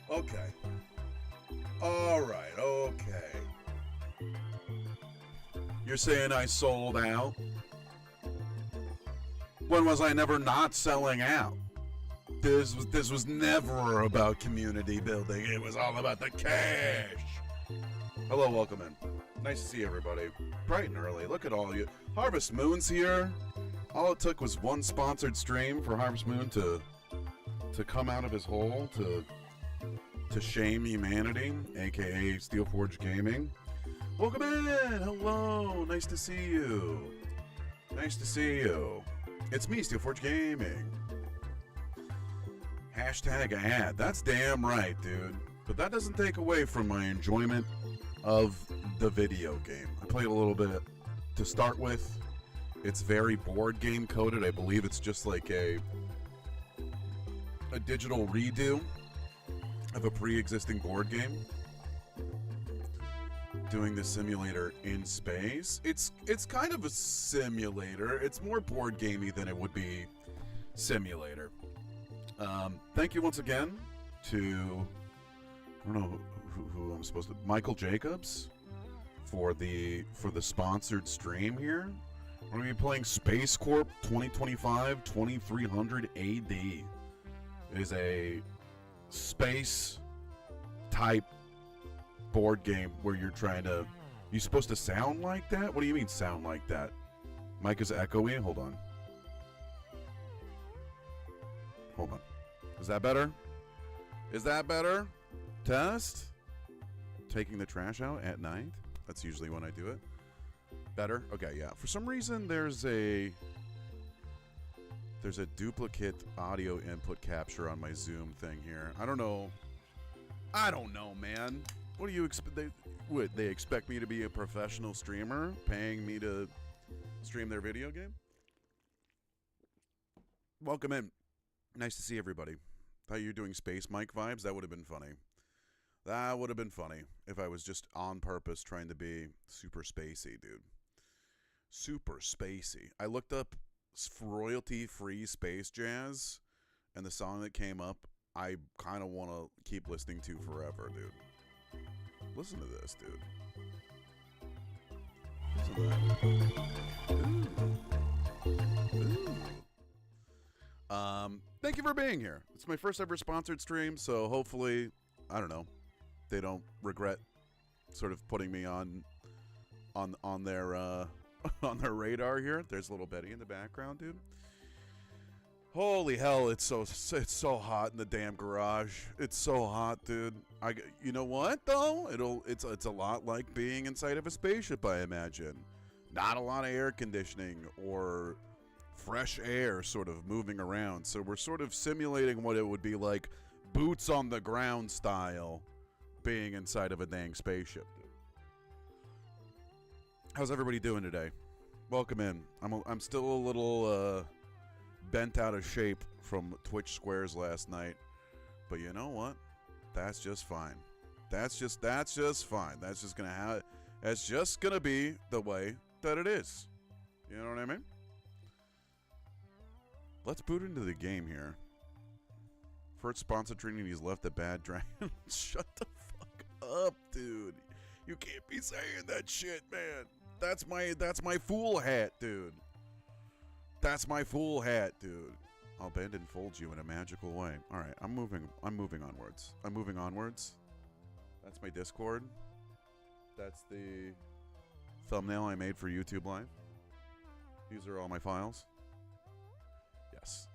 Okay. All right. Okay. You're saying I sold out? When was I never not selling out? This was never about community building. It was all about the cash. Hello, welcome in. Nice to see everybody. Bright and early. Look at all you. Harvest Moon's here. All it took was one sponsored stream for Harvest Moon to come out of his hole to shame humanity, aka Steelforge Gaming. Welcome in. Hello. Nice to see you. Nice to see you. It's me, Steelforge Gaming. Hashtag ad. That's damn right, dude. But that doesn't take away from my enjoyment of the video game. I played a little bit to start with. It's very board game coded. I believe it's just like a digital redo of a pre-existing board game. Doing the simulator in space. It's kind of a simulator. It's more board gamey than it would be simulator. Thank you once again to, I don't know who I'm supposed to, Michael Jacobs for the sponsored stream here. We're going to be playing SPACECORP 2025 2300 AD. It is a space type board game where you're supposed to sound like that? What do you mean sound like that? Mic is echoey. Hold on. Is that better? Is that better? Test. Taking the trash out at night. That's usually when I do it. Better? Okay, yeah. For some reason, there's a duplicate audio input capture on my Zoom thing here. I don't know, man. What do you expect? They expect me to be a professional streamer, paying me to stream their video game? Welcome in. Nice to see everybody. Thought you were doing space mic vibes. That would have been funny. That would have been funny if I was just on purpose trying to be super spacey, dude. Super spacey. I looked up royalty-free space jazz, and the song that came up, I kind of want to keep listening to forever, dude. Listen to this, dude. Listen to that. Ooh. Thank you for being here. It's my first ever sponsored stream, so hopefully, I don't know, they don't regret sort of putting me on their on their radar here. There's little Betty in the background, dude. Holy hell, it's so hot in the damn garage. It's so hot, dude. You know what though? It's a lot like being inside of a spaceship, I imagine. Not a lot of air conditioning or fresh air sort of moving around. So we're sort of simulating what it would be like, boots on the ground style, being inside of a dang spaceship, dude. How's everybody doing today? Welcome in. I'm still a little bent out of shape from Twitch Squares last night, but you know what? That's just fine. That's just fine. That's just gonna be the way that it is. You know what I mean? Let's boot into the game here. First sponsored Trinity's left the bad dragon. Shut the fuck up, dude. You can't be saying that shit, man. That's my fool hat, dude. That's my fool hat, dude. I'll bend and fold you in a magical way. All right, I'm moving onwards. That's my Discord. That's the thumbnail I made for YouTube Live. These are all my files. Yes.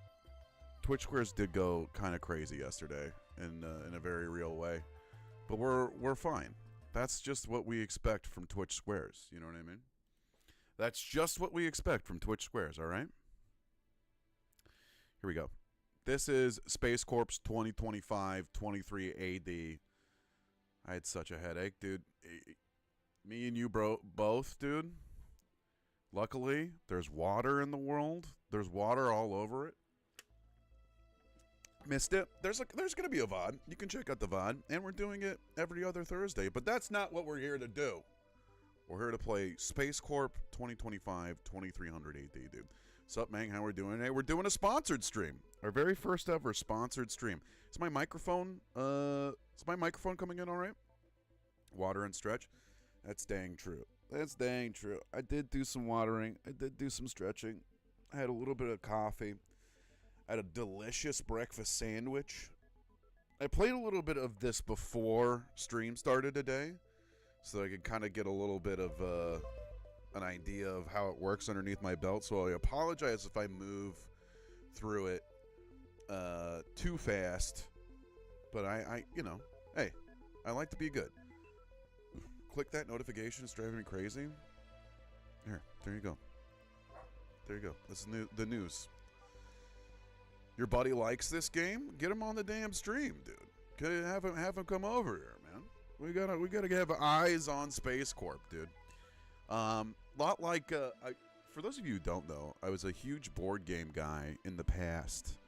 Twitch Squares did go kind of crazy yesterday in a very real way, but we're fine. That's just what we expect from Twitch Squares. You know what I mean? That's just what we expect from Twitch Squares. All right. Here we go. This is SPACECORP's 2025 23 AD. I had such a headache, dude. Me and you, bro, both, dude. Luckily, there's water in the world. There's water all over it. Missed it. There's going to be a VOD. You can check out the VOD. And we're doing it every other Thursday. But that's not what we're here to do. We're here to play SPACECORP 2025 2300 AD, dude. Sup, man? How we doing? Hey, we're doing a sponsored stream. Our very first ever sponsored stream. Is my microphone Is my microphone coming in all right? Water and stretch? That's dang true. That's dang true. I did do some watering. I did do some stretching. I had a little bit of coffee. I had a delicious breakfast sandwich. I played a little bit of this before stream started today, so I could kind of get a little bit of an idea of how it works underneath my belt. So I apologize if I move through it too fast, but I hey, I like to be good. Click that notification. It's driving me crazy. There you go. There you go. This is the news. Your buddy likes this game? Get him on the damn stream, dude. Have him come over here, man. We gotta have eyes on SPACECORP, dude. Lot like for those of you who don't know, I was a huge board game guy in the past.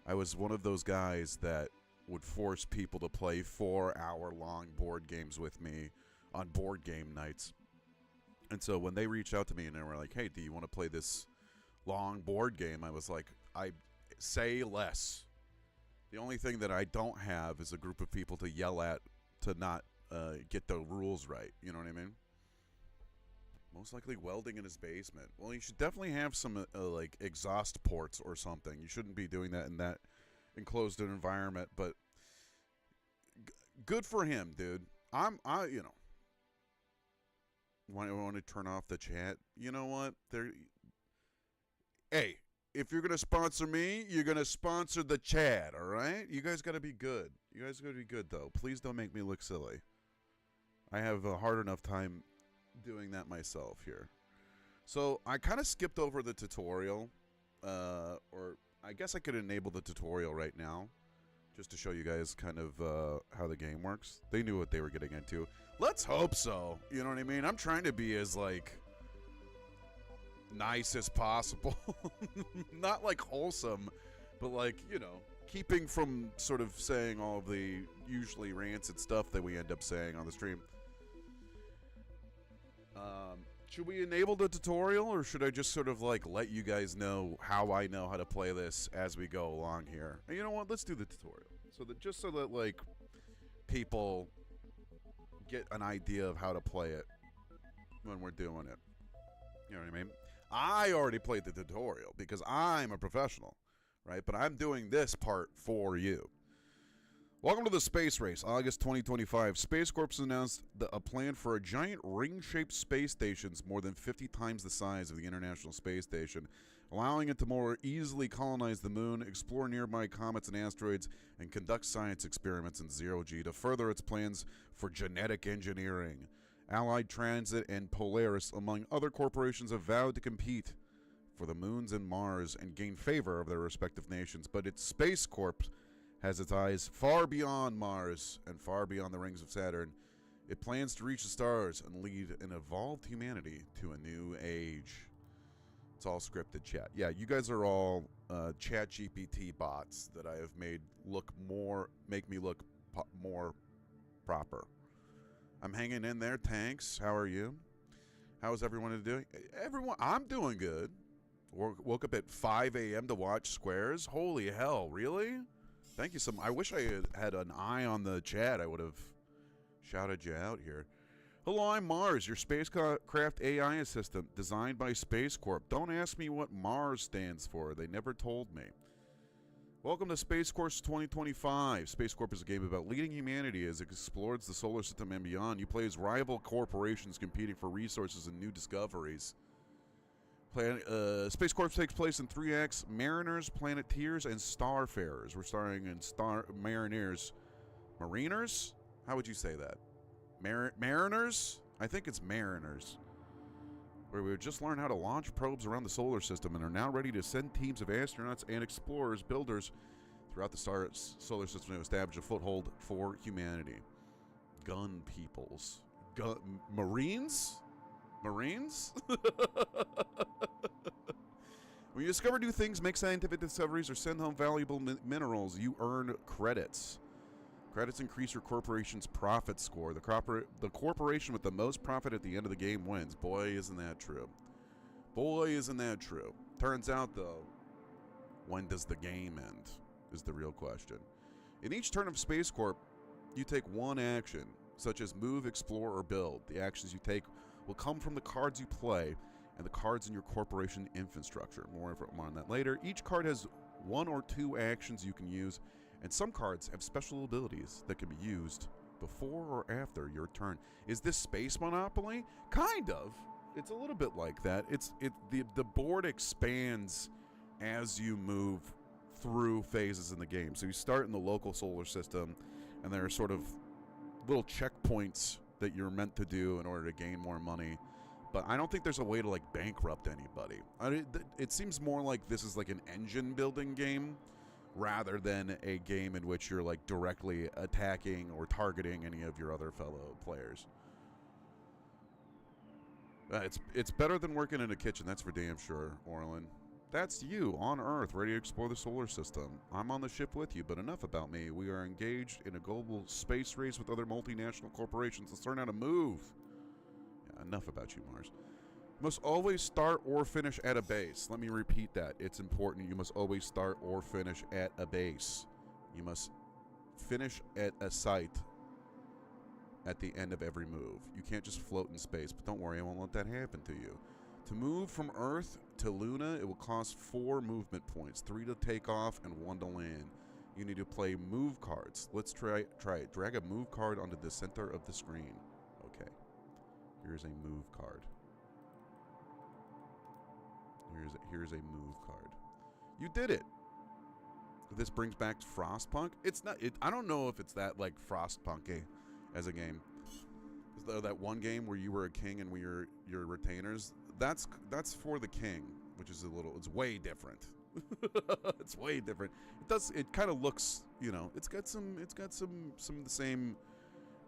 I was one of those guys that would force people to play 4-hour-long board games with me on board game nights. And so when they reached out to me and they were like, "Hey, do you want to play this long board game?" I was like, I say less. The only thing that I don't have is a group of people to yell at to not get the rules right. You know what I mean? Most likely welding in his basement. Well, you should definitely have some like exhaust ports or something. You shouldn't be doing that in that enclosed environment, but good for him, dude. I want to turn off the chat. You know what? Hey, if you're going to sponsor me, you're going to sponsor the chat, all right? You guys got to be good. You guys got to be good, though. Please don't make me look silly. I have a hard enough time doing that myself here. So I kind of skipped over the tutorial, or I guess I could enable the tutorial right now just to show you guys kind of how the game works. They knew what they were getting into. Let's hope so. You know what I mean? I'm trying to be as, like, nice as possible. Not, like, wholesome, but, like, you know, keeping from sort of saying all of the usually rancid stuff that we end up saying on the stream. Should we enable the tutorial, or should I just sort of, like, let you guys know how I know how to play this as we go along here? And you know what? Let's do the tutorial. Just so that, like, people get an idea of how to play it when we're doing it. You know what I mean? I already played the tutorial because I'm a professional, right? But I'm doing this part for you. Welcome to the Space Race, August 2025. SPACECORP has announced a plan for a giant ring-shaped space station more than 50 times the size of the International Space Station, allowing it to more easily colonize the moon, explore nearby comets and asteroids, and conduct science experiments in zero-G to further its plans for genetic engineering. Allied Transit and Polaris, among other corporations, have vowed to compete for the moons and Mars and gain favor of their respective nations, but its SPACECORP has its eyes far beyond Mars and far beyond the rings of Saturn. It plans to reach the stars and lead an evolved humanity to a new age. It's all scripted, chat. Yeah, you guys are all chat GPT bots that I have made make me look more proper. I'm hanging in there, Tanks. How are you? How is everyone doing? I'm doing good. Woke up at 5 a.m. to watch Squares. Holy hell, really? Thank you so much. I wish I had an eye on the chat. I would have shouted you out here. Hello, I'm Mars, your spacecraft AI assistant, designed by SPACECORP. Don't ask me what Mars stands for. They never told me. Welcome to SPACECORP 2025. SPACECORP is a game about leading humanity as it explores the solar system and beyond. You play as rival corporations competing for resources and new discoveries. SPACECORP takes place in 3 acts: Mariners, Planeteers, and Starfarers. We're starring in Mariners. Mariners? How would you say that? Mariners? I think it's Mariners. Where we just learned how to launch probes around the solar system and are now ready to send teams of astronauts and explorers, builders throughout the solar system to establish a foothold for humanity. Gun peoples. Marines? Marines? When you discover new things, make scientific discoveries, or send home valuable minerals, you earn credits. Credits increase your corporation's profit score. The corporation with the most profit at the end of the game wins. Boy, isn't that true. Boy, isn't that true. Turns out, though, when does the game end is the real question. In each turn of SPACECORP, You take one action, such as move, explore, or build. The actions you take will come from the cards you play and the cards in your corporation infrastructure. More on that later. Each card has 1 or 2 actions you can use, and some cards have special abilities that can be used before or after your turn. Is this Space Monopoly? Kind of. It's a little bit like that. The board expands as you move through phases in the game. So you start in the local solar system, and there are sort of little checkpoints that you're meant to do in order to gain more money. But I don't think there's a way to, like, bankrupt anybody. It seems more like this is like an engine building game rather than a game in which you're, like, directly attacking or targeting any of your other fellow players. It's better than working in a kitchen, that's for damn sure, Orlin. That's you, on Earth, ready to explore the solar system. I'm on the ship with you, but enough about me. We are engaged in a global space race with other multinational corporations. Let's learn how to move. Yeah, enough about you, Mars. You must always start or finish at a base. Let me repeat that. It's important. You must always start or finish at a base. You must finish at a site at the end of every move. You can't just float in space, but don't worry, I won't let that happen to you. To move from Earth to Luna, it will cost 4 movement points, 3 to take off and 1 to land. You need to play move cards. Let's try it. Drag a move card onto the center of the screen. Okay. Here's a move card. Here's a move card. You did it. This brings back Frostpunk. It's not. I don't know if it's that like Frostpunk-y as a game. That one game where you were a king and we were your retainers. That's for the king, which is it's way different. It's way different. It kind of looks, you know, it's got some of the same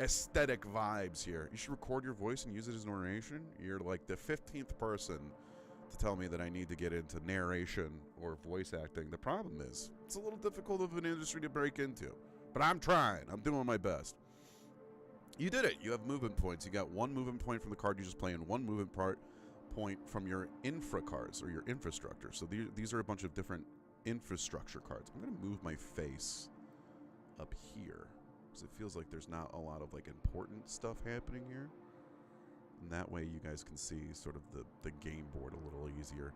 aesthetic vibes here. You should record your voice and use it as narration. You're like the 15th person to tell me that I need to get into narration or voice acting. The problem is, it's a little difficult of an industry to break into. But I'm trying. I'm doing my best. You did it. You have movement points. You got 1 movement point from the card you just play and 1 movement point from your infra cards or your infrastructure. So these are a bunch of different infrastructure cards. I'm going to move my face up here because it feels like there's not a lot of like important stuff happening here. And that way you guys can see sort of the game board a little easier.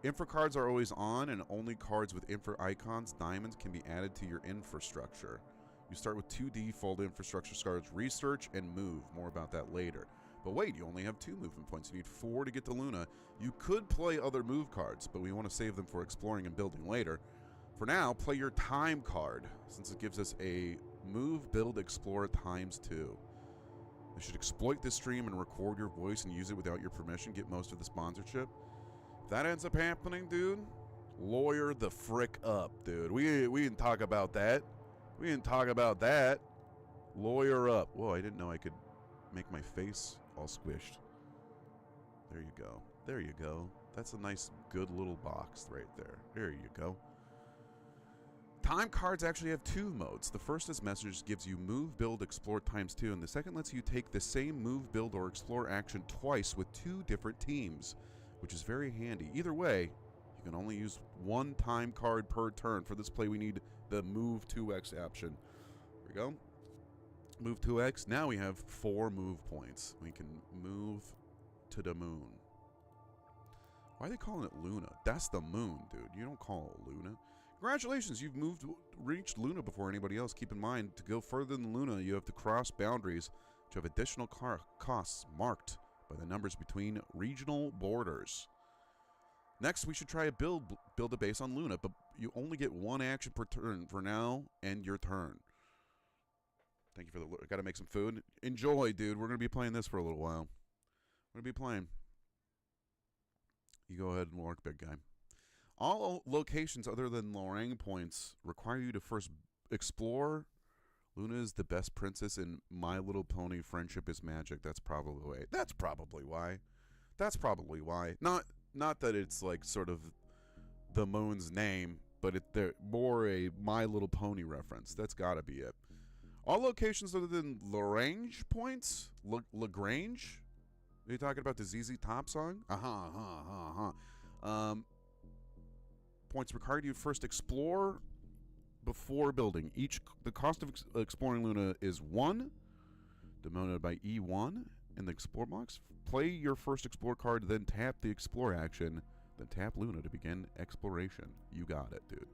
Infra cards are always on, and only cards with infra icons, diamonds, can be added to your infrastructure. You start with 2 default infrastructure cards, research and move. More about that later. But wait, you only have 2 movement points. You need 4 to get to Luna. You could play other move cards, but we want to save them for exploring and building later. For now, play your time card, since it gives us a move, build, explore ×2. You should exploit this stream and record your voice and use it without your permission. Get most of the sponsorship. If that ends up happening, dude, lawyer the frick up, dude. We didn't talk about that. We didn't talk about that. Lawyer up. Whoa, I didn't know I could make my face all squished. There you go. There you go. That's a nice, good little box right there. There you go. Time cards actually have 2 modes. The first, as message, gives you move, build, explore ×2, and the second lets you take the same move, build, or explore action twice with 2 different teams, which is very handy. Either way, you can only use 1 time card per turn. For this play, we need the move 2x option. There we go. Move 2x. Now we have 4 move points. We can move to the moon. Why are they calling it Luna? That's the moon, dude. You don't call it Luna. Congratulations, you've reached Luna before anybody else. Keep in mind, to go further than Luna, you have to cross boundaries which have additional costs marked by the numbers between regional borders. Next, we should try a build a base on Luna, but you only get 1 action per turn. For now, end your turn. Thank you for the... Gotta make some food. Enjoy, dude. We're gonna be playing this for a little while. We're gonna be playing. You go ahead and work, big guy. All locations other than Lorang points require you to first explore. Luna is the best princess in My Little Pony. Friendship is magic. That's probably why. That's probably why. That's probably why. Not that it's like sort of the moon's name, but they're more a My Little Pony reference. That's gotta be it. All locations other than Lagrange points? Lagrange? Are you talking about the ZZ Top song? points required. You first explore before building. The cost of exploring Luna is 1, denoted by E1 in the explore box. Play your first explore card, then tap the explore action, then tap Luna to begin exploration. You got it, dude.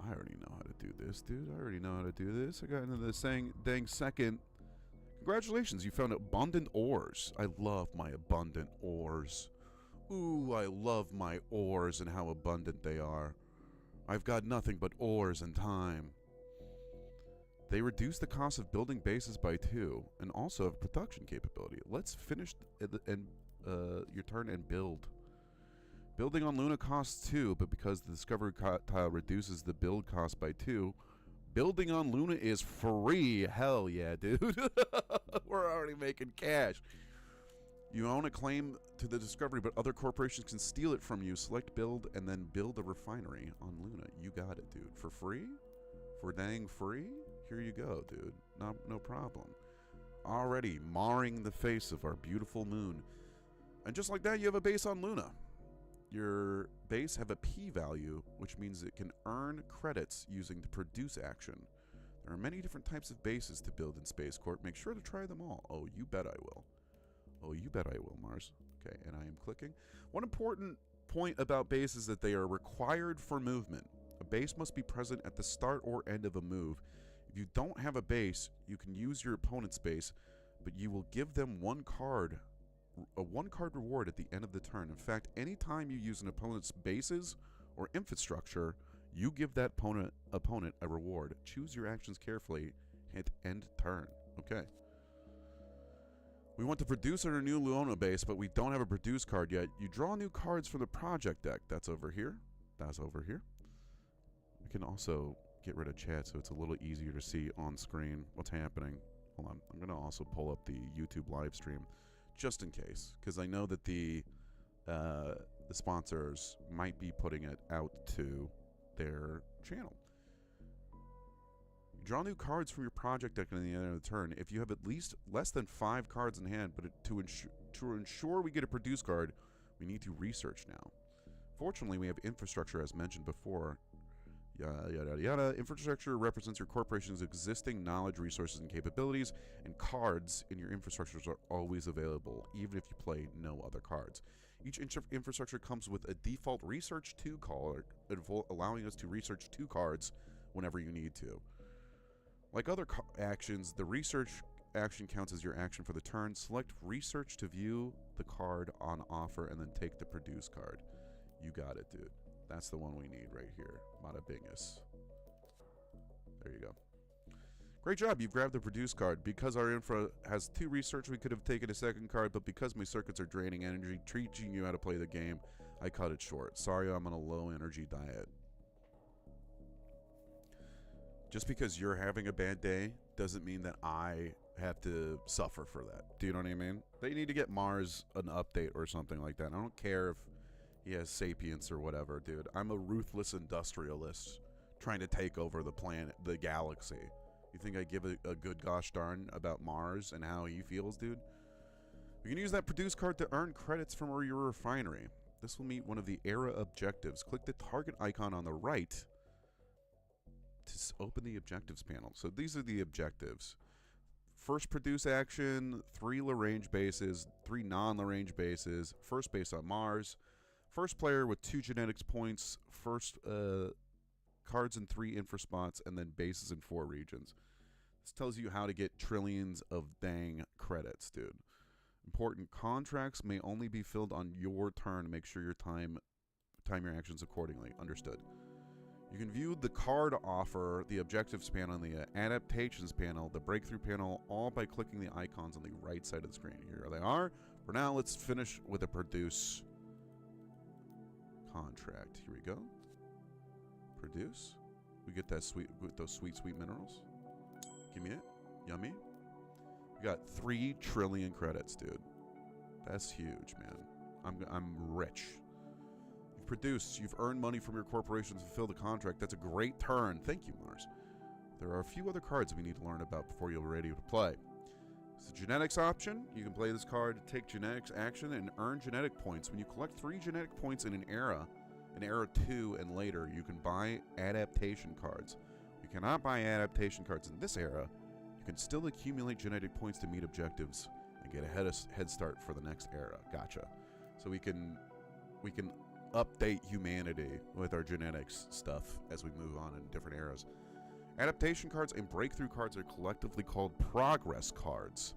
I already know how to do this, dude. I already know how to do this. I got into the dang second. Congratulations, you found abundant ores. I love my abundant ores. Ooh, I love my ores and how abundant they are. I've got nothing but ores and time. They reduce the cost of building bases by 2 and also have production capability. Let's finish your turn and build. Building on Luna costs 2, but because the discovery tile reduces the build cost by 2, building on Luna is free. Hell yeah, dude. We're already making cash. You own a claim to the discovery, but other corporations can steal it from you. Select build and then build a refinery on Luna. You got it, dude. For free? For dang free? Here you go, dude. No problem. Already marring the face of our beautiful moon. And just like that, you have a base on Luna. Your base have a P value, which means it can earn credits using the produce action. There are many different types of bases to build in SPACECORP. Make sure to try them all. Oh, you bet I will. Oh, you bet I will, Mars. Okay, and I am clicking. One important point about bases is that they are required for movement. A base must be present at the start or end of a move. If you don't have a base, you can use your opponent's base, but you will give them a 1-card reward at the end of the turn. In fact, anytime you use an opponent's bases or infrastructure, you give that opponent a reward. Choose your actions carefully. Hit end turn. Okay. We want to produce our new Luna base, but we don't have a produce card yet. You draw new cards from the project deck. That's over here. That's over here. We can also get rid of chat so it's a little easier to see on screen what's happening. Hold on. I'm going to also pull up the YouTube live stream just in case, because I know that the sponsors might be putting it out to their channel. You draw new cards from your project deck at the end of the turn. If you have at least less than 5 cards in hand, but to ensure we get a produce card, we need to research now. Fortunately, we have infrastructure as mentioned before. Yada, yada, yada. Infrastructure represents your corporation's existing knowledge, resources, and capabilities, and cards in your infrastructures are always available, even if you play no other cards. Each infrastructure comes with a default Research 2 card, allowing us to research 2 cards whenever you need to. Like other actions, the Research action counts as your action for the turn. Select Research to view the card on offer, and then take the Produce card. You got it, dude. That's the one we need right here. Bada bingus. There you go. Great job. You've grabbed the Produce card. Because our infra has 2 research, we could have taken a second card, but because my circuits are draining energy, teaching you how to play the game, I cut it short. Sorry, I'm on a low energy diet. Just because you're having a bad day doesn't mean that I have to suffer for that. Do you know what I mean? They need to get Mars an update or something like that. I don't care if he has sapience or whatever, dude. I'm a ruthless industrialist trying to take over the planet, the galaxy. You think I give a good gosh darn about Mars and how he feels, dude? You can use that Produce card to earn credits from your refinery. This will meet one of the era objectives. Click the target icon on the right to open the objectives panel. So these are the objectives. First Produce action, 3 Lagrange bases, 3 non-Lagrange bases, first base on Mars, first player with 2 genetics points, first cards in 3 infra spots, and then bases in 4 regions. This tells you how to get trillions of dang credits, dude. Important contracts may only be filled on your turn. Make sure you time your actions accordingly. Understood. You can view the card offer, the objectives panel, the adaptations panel, the breakthrough panel, all by clicking the icons on the right side of the screen. Here they are. For now, let's finish with a Produce contract. Here we go. Produce. We get that sweet, with those sweet minerals. Give me it. Yummy. We got 3 trillion credits, dude. That's huge, man. I'm rich. You've produced. You've earned money from your corporation to fulfill the contract. That's a great turn. Thank you, Mars. There are a few other cards we need to learn about before you're ready to play. It's the genetics option. You can play this card, take genetics action, and earn genetic points. When you collect 3 genetic points in an era, in Era 2 and later, you can buy adaptation cards. You cannot buy adaptation cards in this era. You can still accumulate genetic points to meet objectives and get a head start for the next era. Gotcha. So we can update humanity with our genetics stuff as we move on in different eras. Adaptation cards and breakthrough cards are collectively called progress cards.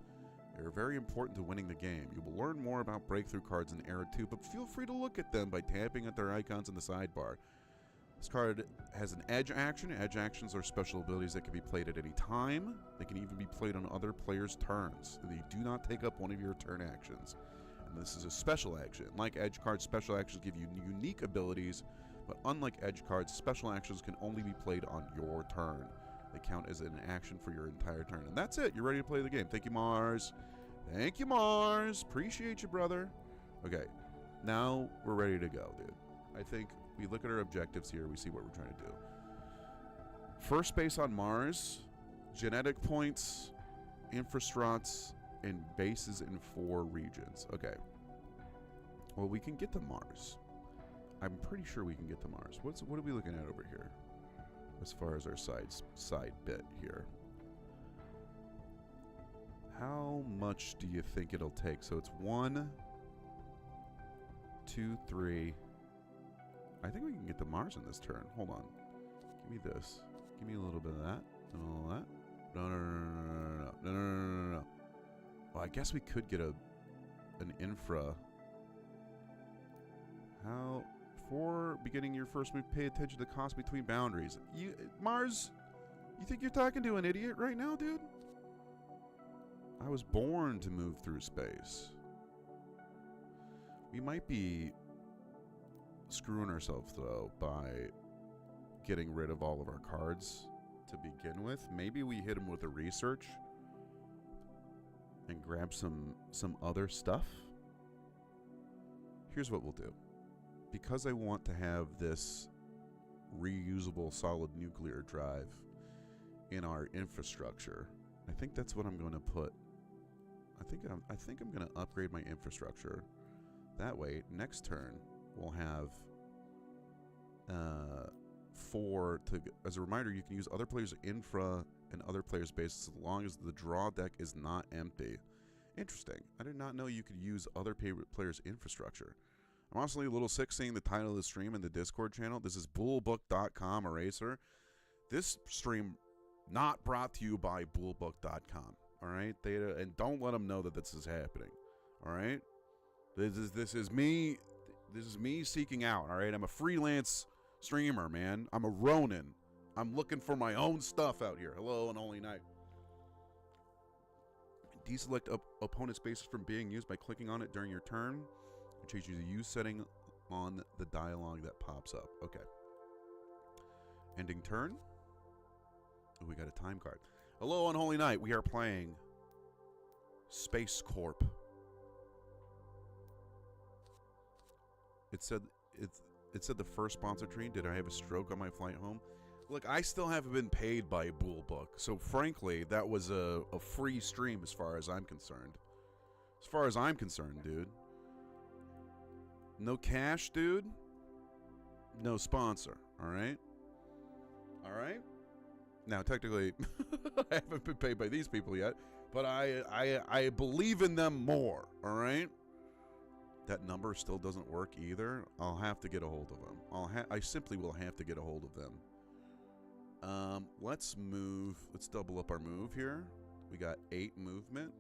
They're very important to winning the game. You will learn more about breakthrough cards in Era 2, but feel free to look at them by tapping at their icons in the sidebar. This card has an edge action. Edge actions are special abilities that can be played at any time. They can even be played on other players' turns. They do not take up one of your turn actions. And this is a special action. Like edge cards, special actions give you unique abilities, but unlike edge cards, special actions can only be played on your turn. They count as an action for your entire turn. And that's it. You're ready to play the game. Thank you, Mars. Thank you, Mars. Appreciate you, brother. Okay. Now we're ready to go, dude. I think we look at our objectives here. We see what we're trying to do. First base on Mars. Genetic points, infrastructs, and bases in 4 regions. Okay. Well, we can get to Mars. I'm pretty sure we can get to Mars. What are we looking at over here? As far as our side bit here. How much do you think it'll take? So it's 1, 2, 3. I think we can get to Mars in this turn. Hold on. Give me this. Give me a little bit of that. And all that. No. Well, I guess we could get an infra. How? Before beginning your first move, pay attention to the cost between boundaries. Mars, you think you're talking to an idiot right now, dude? I was born to move through space. We might be screwing ourselves, though, by getting rid of all of our cards to begin with. Maybe we hit them with a research and grab some other stuff. Here's what we'll do. Because I want to have this reusable solid nuclear drive in our infrastructure, I think that's what I'm going to put. I think I'm going to upgrade my infrastructure. That way, next turn we'll have 4 to. As a reminder, you can use other players' infra and other players' bases as long as the draw deck is not empty. Interesting. I did not know you could use other players' infrastructure. I'm honestly a little sick seeing the title of the stream in the Discord channel. This is bullbook.com eraser. This stream not brought to you by bullbook.com. All right, and don't let them know that this is happening. All right, this is me seeking out. All right, I'm a freelance streamer, man. I'm a Ronin. I'm looking for my own stuff out here. Hello and holy night. Deselect opponent spaces from being used by clicking on it during your turn. Change the use setting on the dialogue that pops up. Okay. Ending turn. Oh, we got a time card. Hello, Unholy Night. We are playing SPACECORP. It said the first sponsor train. Did I have a stroke on my flight home? Look, I still haven't been paid by Bullbook, so frankly, that was a free stream as far as I'm concerned. As far as I'm concerned, dude. No cash, dude. No sponsor. All right? All right? Now, technically, I haven't been paid by these people yet, but I believe in them more. All right? That number still doesn't work either. I'll have to get a hold of them. I simply will have to get a hold of them. Let's move. Let's double up our move here. We got 8 movement.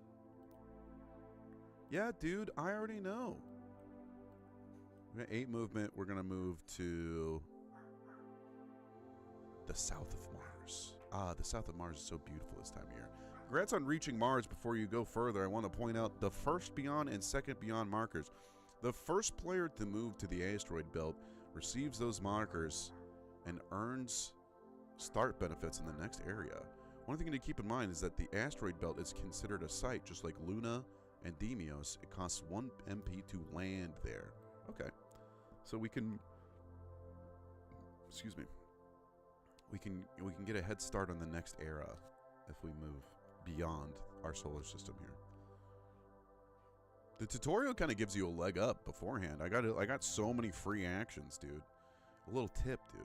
Yeah, dude, I already know. We got 8 movement. We're going to move to the south of Mars. The south of Mars is so beautiful this time of year. Congrats on reaching Mars. Before you go further, I want to point out the first beyond and second beyond markers. The first player to move to the asteroid belt receives those markers and earns start benefits in the next area. One thing to keep in mind is that the asteroid belt is considered a site, just like Luna and Deimos. It costs 1 MP to land there. Okay, so we can, excuse me, we can get a head start on the next era if we move beyond our solar system here. The tutorial kind of gives you a leg up beforehand. I got so many free actions, dude. A little tip, dude.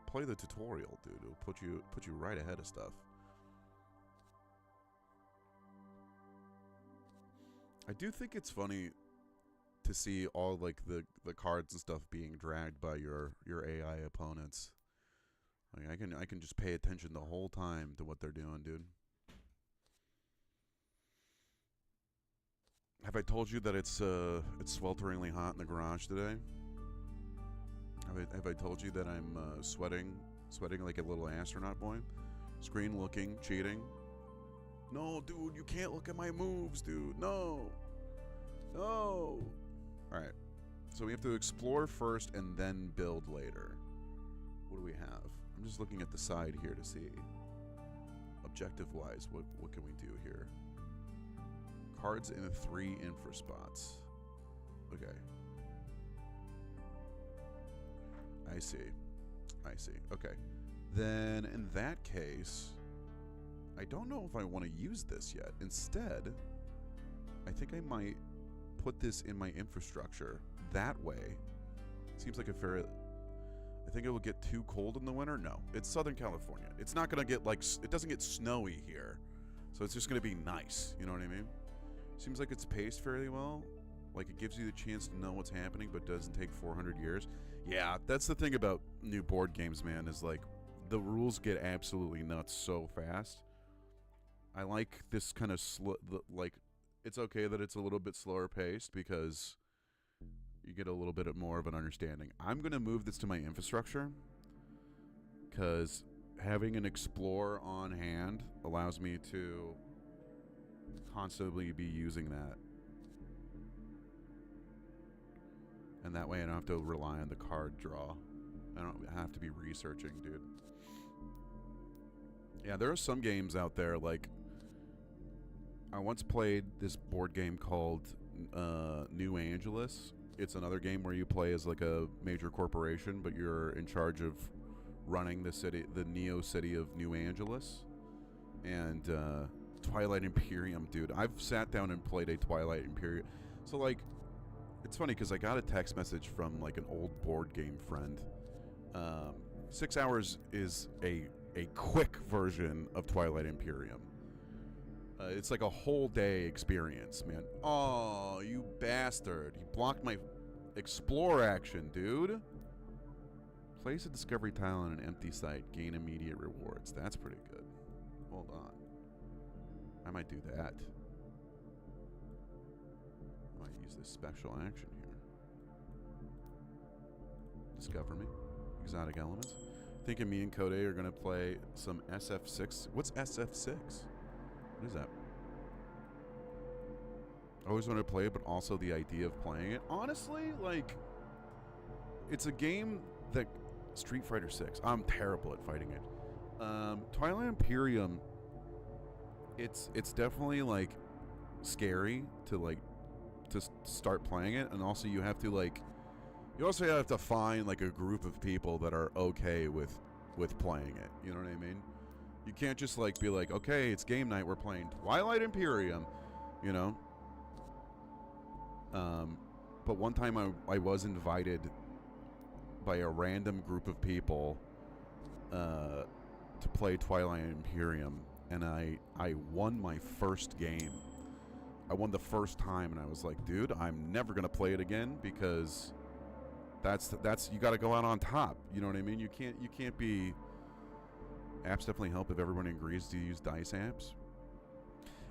Play the tutorial, dude. It'll put you right ahead of stuff. I do think it's funny to see all like the cards and stuff being dragged by your AI opponents. Like I can just pay attention the whole time to what they're doing, dude. Have I told you that it's swelteringly hot in the garage today? Have I told you that I'm sweating like a little astronaut boy? Screen looking, cheating. No, dude, you can't look at my moves, dude. No. No. All right. So we have to explore first and then build later. What do we have? I'm just looking at the side here to see. Objective-wise, what can we do here? Cards in 3 infra spots. Okay. I see. Okay. Then in that case, I don't know if I want to use this yet. Instead, I think I might put this in my infrastructure. That way, seems like a fair... I think it will get too cold in the winter. No, it's Southern California. It's not going to get like... It doesn't get snowy here. So it's just going to be nice. You know what I mean? Seems like it's paced fairly well. Like it gives you the chance to know what's happening, but doesn't take 400 years. Yeah, that's the thing about new board games, man, is like the rules get absolutely nuts so fast. I like this kind of like it's okay that it's a little bit slower paced because you get a little bit more of an understanding. I'm going to move this to my infrastructure because having an Explorer on hand allows me to constantly be using that. And that way I don't have to rely on the card draw. I don't have to be researching, dude. Yeah, there are some games out there, like... I once played this board game called New Angeles. It's another game where you play as like a major corporation, but you're in charge of running the city, the Neo City of New Angeles. And Twilight Imperium, dude. I've sat down and played a Twilight Imperium. So, like... It's funny because I got a text message from like an old board game friend. 6 hours is a quick version of Twilight Imperium. It's like a whole day experience, man. Oh, you bastard. You blocked my explore action, dude. Place a discovery tile on an empty site. Gain immediate rewards. That's pretty good. Hold on. I might do that. Use this special action here. Discover me. Exotic elements. Thinking me and Code are going to play some SF6. What's SF6? What is that? I always wanted to play it, but also the idea of playing it. Honestly, like, it's a game that... Street Fighter 6. I'm terrible at fighting it. Twilight Imperium, it's definitely, like, scary to, like, to start playing it, and also you have to like you also have to find like a group of people that are okay with playing it, you know what I mean? You can't just like be like, okay, it's game night, we're playing Twilight Imperium, you know. But one time I was invited by a random group of people to play Twilight Imperium, and I won my first game. I won the first time, and I was like, dude, I'm never going to play it again because that's you got to go out on top. You know what I mean? You can't be... Apps definitely help if everyone agrees to use dice apps.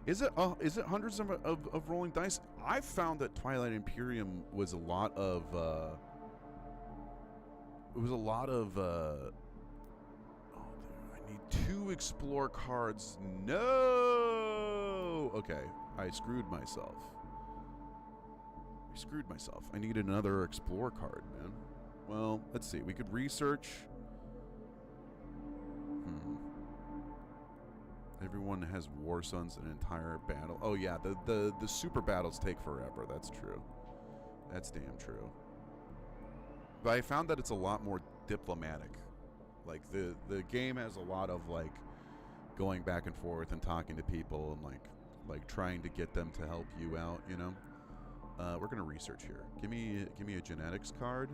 Is it hundreds of rolling dice? I found that Twilight Imperium was a lot of... oh, dude, I need 2 explore cards. No! Okay. I screwed myself. I need another explore card, man. Well, let's see. We could research. Everyone has War Sons an entire battle. Oh yeah, the super battles take forever. That's true. That's damn true. But I found that it's a lot more diplomatic. Like the game has a lot of like going back and forth and talking to people and like trying to get them to help you out, you know. We're gonna research here. Give me a genetics card.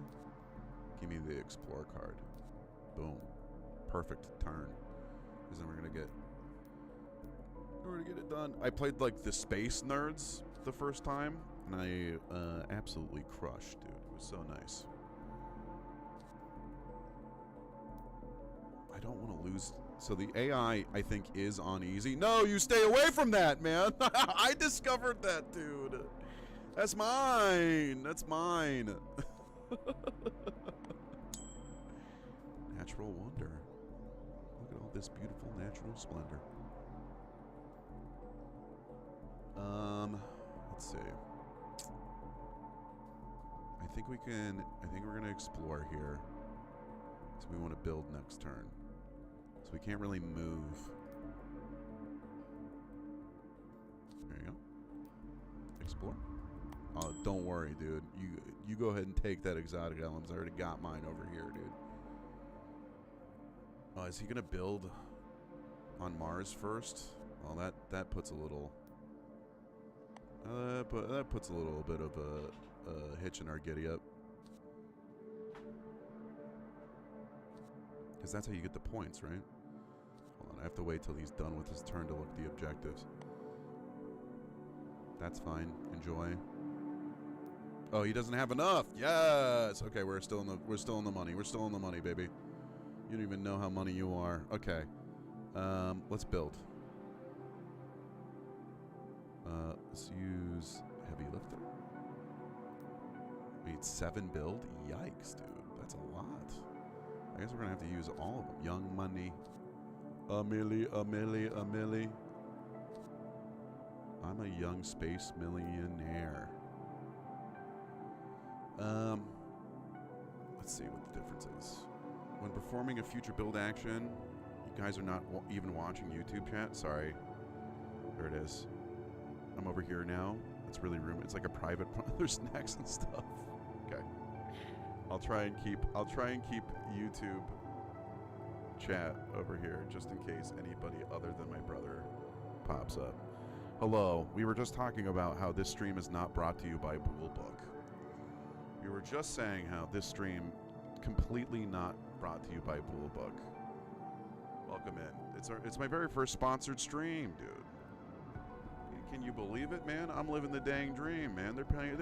Give me the explore card. Boom. Perfect turn. Because then we're gonna get it done. I played like the Space Nerds the first time, and I absolutely crushed, dude. It was so nice. I don't want to lose. So the AI, I think, is on easy. No, you stay away from that, man. I discovered that, dude. That's mine. That's mine. Natural wonder. Look at all this beautiful natural splendor. Let's see. I think we're gonna explore here. So we want to build next turn. So we can't really move. There you go. Explore. Oh, don't worry, dude. You go ahead and take that exotic elements. I already got mine over here, dude. Oh, is he gonna build on Mars first? Well, that puts a little. That puts a little bit of a hitch in our giddy up. Because that's how you get the points, right? Hold on, I have to wait till he's done with his turn to look at the objectives. That's fine. Enjoy. Oh, he doesn't have enough. Yes. Okay, we're still in the money. We're still in the money, baby. You don't even know how money you are. Okay. Let's build. Let's use heavy lifter. We need 7 build. Yikes, dude. That's a lot. I guess we're gonna have to use all of them. Young money. A milli. I'm a young space millionaire. Let's see what the difference is. When performing a future build action, you guys are not even watching YouTube chat. Sorry. There it is. I'm over here now. It's really room. It's like a private. There's snacks and stuff. Okay. I'll try and keep YouTube chat over here just in case anybody other than my brother pops up. Hello. We were just talking about how this stream is not brought to you by Boolbook. We were just saying how this stream completely not brought to you by Boolbook. Welcome in. It's my very first sponsored stream, dude. Can you believe it, man? I'm living the dang dream, man. They're paying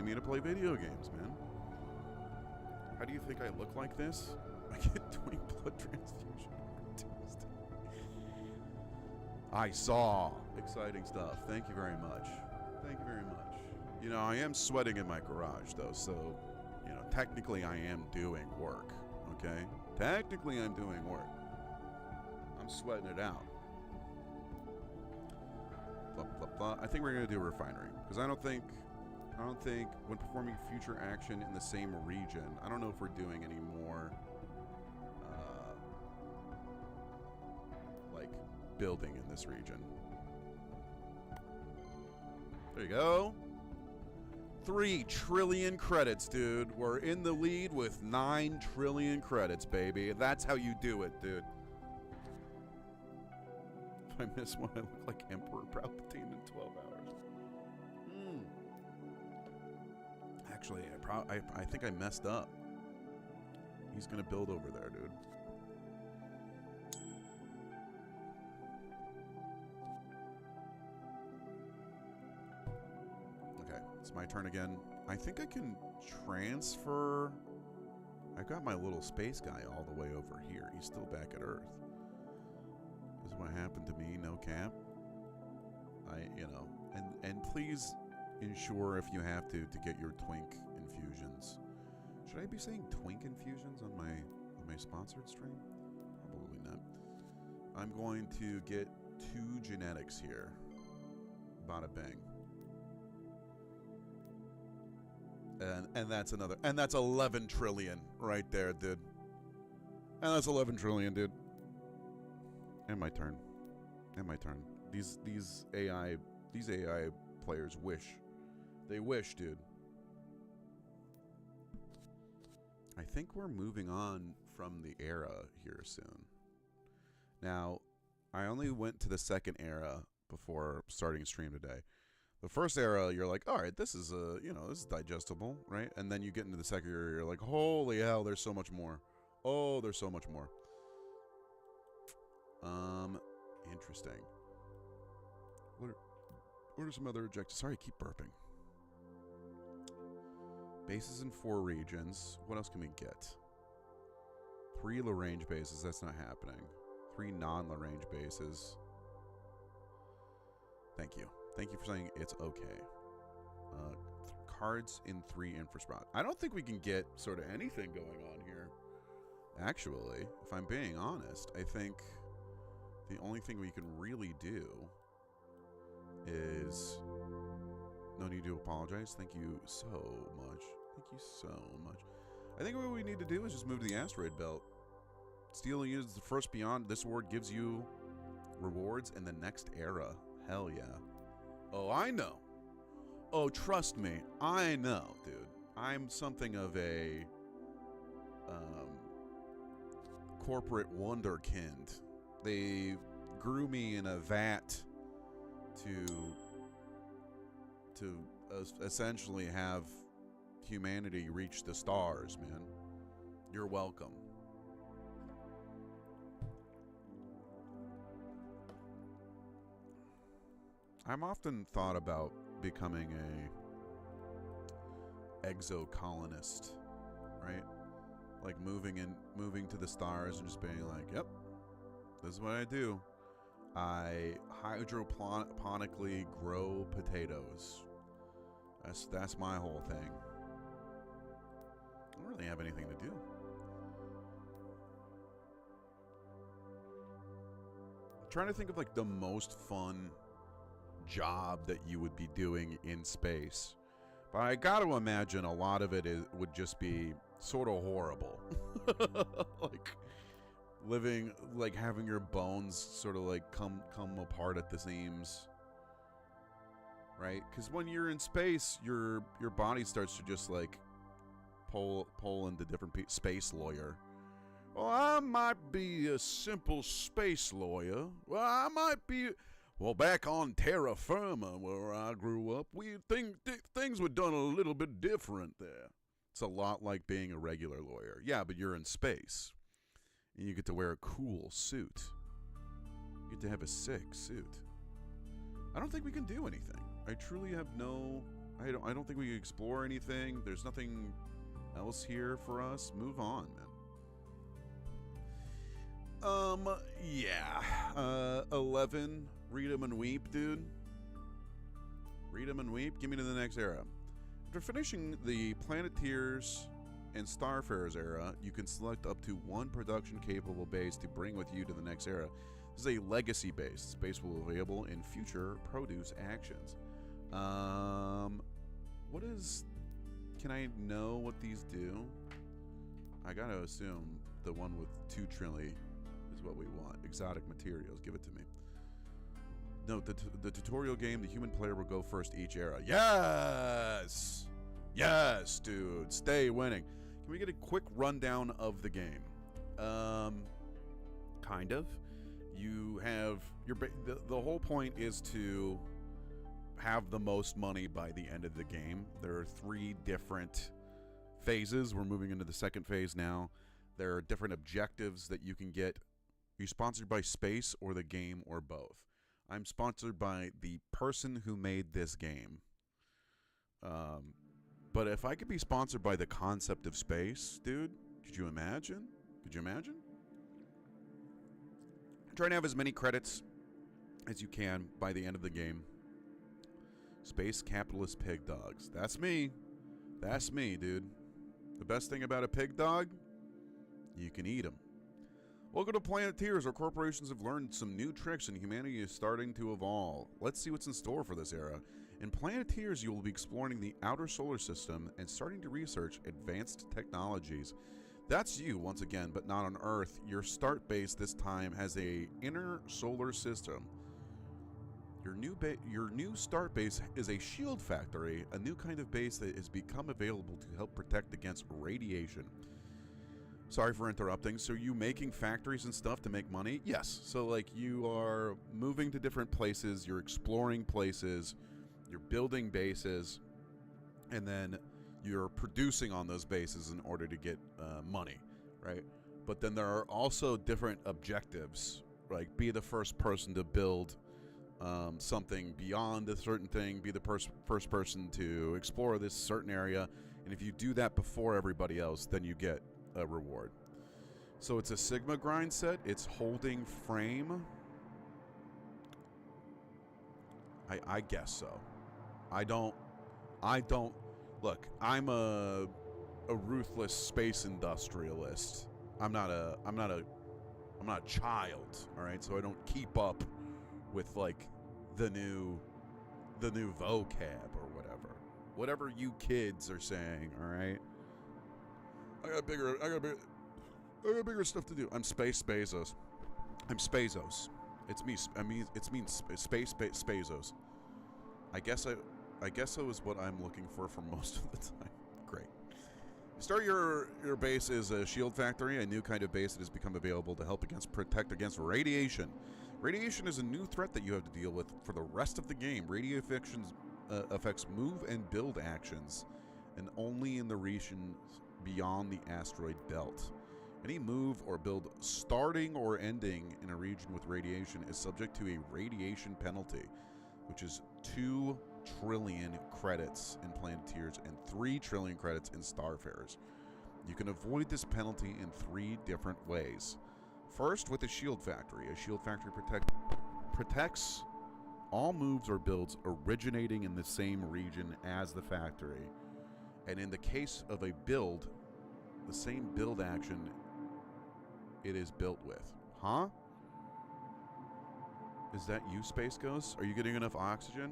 me to play video games, man. How do you think I look like this? I get twin blood transfusion every Tuesday. I saw exciting stuff. Thank you very much. Thank you very much. You know, I am sweating in my garage, though, so, you know, technically I am doing work, okay? Technically I'm doing work. I'm sweating it out. Blah, blah, blah. I think we're going to do a refinery, because I don't think when performing future action in the same region, I don't know if we're doing any more, like, building in this region. There you go. 3 trillion credits, dude. We're in the lead with 9 trillion credits, baby. That's how you do it, dude. If I miss one, I look like Emperor Palpatine in 12 hours. Actually, I think I messed up. He's gonna build over there, dude. Okay, it's my turn again. I think I can transfer. I got my little space guy all the way over here. He's still back at Earth. This is what happened to me, no cap. And please ensure if you have to get your twink infusions. Should I be saying twink infusions on my sponsored stream? Probably not. I'm going to get 2 genetics here. Bada bang. And that's another. And that's 11 trillion right there, dude. And that's 11 trillion, dude. And my turn. And my turn. These AI players wish. They wish, dude. I think we're moving on from the era here soon. Now, I only went to the second era before starting stream today. The first era, you're like, all right, this is this is digestible, right? And then you get into the second era, you're like, holy hell, there's so much more. Oh, there's so much more. Interesting. What are some other objectives? Sorry, I keep burping. Bases in 4 regions. What else can we get? 3 Lagrange bases. That's not happening. 3 non-Lagrange bases. Thank you. Thank you for saying it's okay. Cards in 3 infrastructure. I don't think we can get sort of anything going on here. Actually, if I'm being honest, I think the only thing we can really do is... No need to apologize. Thank you so much. Thank you so much. I think what we need to do is just move to the asteroid belt. Stealing is the first beyond. This award gives you rewards in the next era. Hell yeah. Oh, I know. Oh, trust me. I know, dude. I'm something of a corporate wonderkind. They grew me in a vat to essentially have humanity reach the stars, man. You're welcome. I'm often thought about becoming a exocolonist, right? Like moving to the stars and just being like, yep, this is what I do. I hydroponically grow potatoes. That's my whole thing. I don't really have anything to do. I'm trying to think of like the most fun job that you would be doing in space. But I got to imagine a lot of it would just be sort of horrible. Like living, like having your bones sort of like come apart at the seams. Right? Because when you're in space, your body starts to just like pull into different space lawyer. Well, I might be a simple space lawyer. Well, I might be. Well, back on terra firma where I grew up, we think things were done a little bit different there. It's a lot like being a regular lawyer. Yeah, but you're in space, and you get to wear a cool suit. You get to have a sick suit. I don't think we can do anything. I truly have no... I don't think we can explore anything. There's nothing else here for us. Move on, man. Yeah. 11. Read 'em and weep, dude. Read 'em and weep. Give me to the next era. After finishing the Planeteers and Starfarers era, you can select up to 1 production-capable base to bring with you to the next era. This is a legacy base. This base will be available in future produce actions. What is... Can I know what these do? I gotta assume the one with 2 trillion is what we want. Exotic materials. Give it to me. Note, the tutorial game, the human player will go first each era. Yes! Yes, dude. Stay winning. Can we get a quick rundown of the game? Kind of. You have... The whole point is to have the most money by the end of the game. There are 3 different phases. We're moving into the second phase now. There are different objectives that you can get. Are you sponsored by Space or the game or both? I'm sponsored by the person who made this game. But if I could be sponsored by the concept of space, dude, could you imagine? Could you imagine? Try to have as many credits as you can by the end of the game. Space capitalist pig dogs. That's me. That's me, dude. The best thing about a pig dog? You can eat them. Welcome to Planeteers, where corporations have learned some new tricks and humanity is starting to evolve. Let's see what's in store for this era. In Planeteers, you will be exploring the outer solar system and starting to research advanced technologies. That's you, once again, but not on Earth. Your start base this time has a inner solar system. Your new start base is a shield factory, a new kind of base that has become available to help protect against radiation. Sorry for interrupting. So you making factories and stuff to make money? Yes. So like you are moving to different places, you're exploring places, You're building bases, and then you're producing on those bases in order to get money, right? But then there are also different objectives, like be the first person to build something beyond a certain thing, be the first person to explore this certain area, and if you do that before everybody else, then you get a reward. So it's a Sigma grind set. It's holding frame. I guess so. I don't look, I'm a ruthless space industrialist. I'm not a child, all right? So I don't keep up with like the new vocab or whatever you kids are saying, all right? I got bigger stuff to do. I'm Space Bezos. I'm Spazos. It's me. It's me. Space Spazos. I guess it was what I'm looking for most of the time. Great. Start your base is a shield factory, a new kind of base that has become available to help protect against radiation. Radiation is a new threat that you have to deal with for the rest of the game. Radiation affects move and build actions, and only in the region beyond the asteroid belt. Any move or build starting or ending in a region with radiation is subject to a radiation penalty, which is 2 trillion credits in Planeteers and 3 trillion credits in Starfarers. You can avoid this penalty in 3 different ways. First, with a shield factory. A shield factory protects all moves or builds originating in the same region as the factory. And in the case of a build, the same build action it is built with. Huh? Is that you, Space Ghost? Are you getting enough oxygen?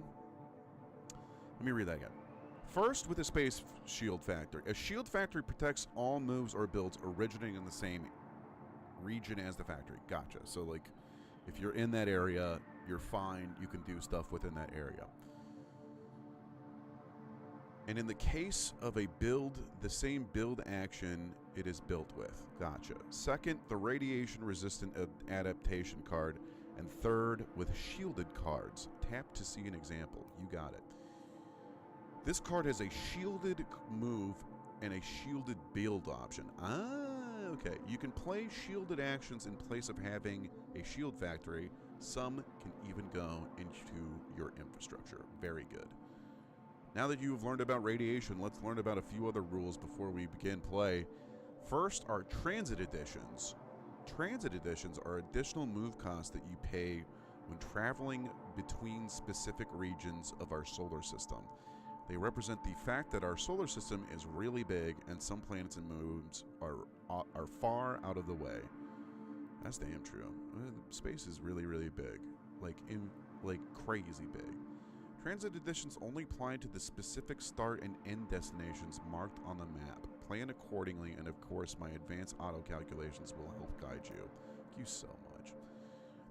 Let me read that again. First, with a space shield factory. A shield factory protects all moves or builds originating in the same region as the factory. Gotcha. So, like, if you're in that area, you're fine. You can do stuff within that area. And in the case of a build, the same build action it is built with. Gotcha. Second, the radiation-resistant adaptation card. And third, with shielded cards. Tap to see an example. You got it. This card has a shielded move and a shielded build option. Okay. You can play shielded actions in place of having a shield factory. Some can even go into your infrastructure. Very good. Now that you've learned about radiation, let's learn about a few other rules before we begin play. First are transit editions. Transit editions are additional move costs that you pay when traveling between specific regions of our solar system. They represent the fact that our solar system is really big and some planets and moons are far out of the way. That's damn true. Space is really, really big. Like crazy big. Transit editions only apply to the specific start and end destinations marked on the map. Plan accordingly, and of course, my advanced auto calculations will help guide you. Thank you so much.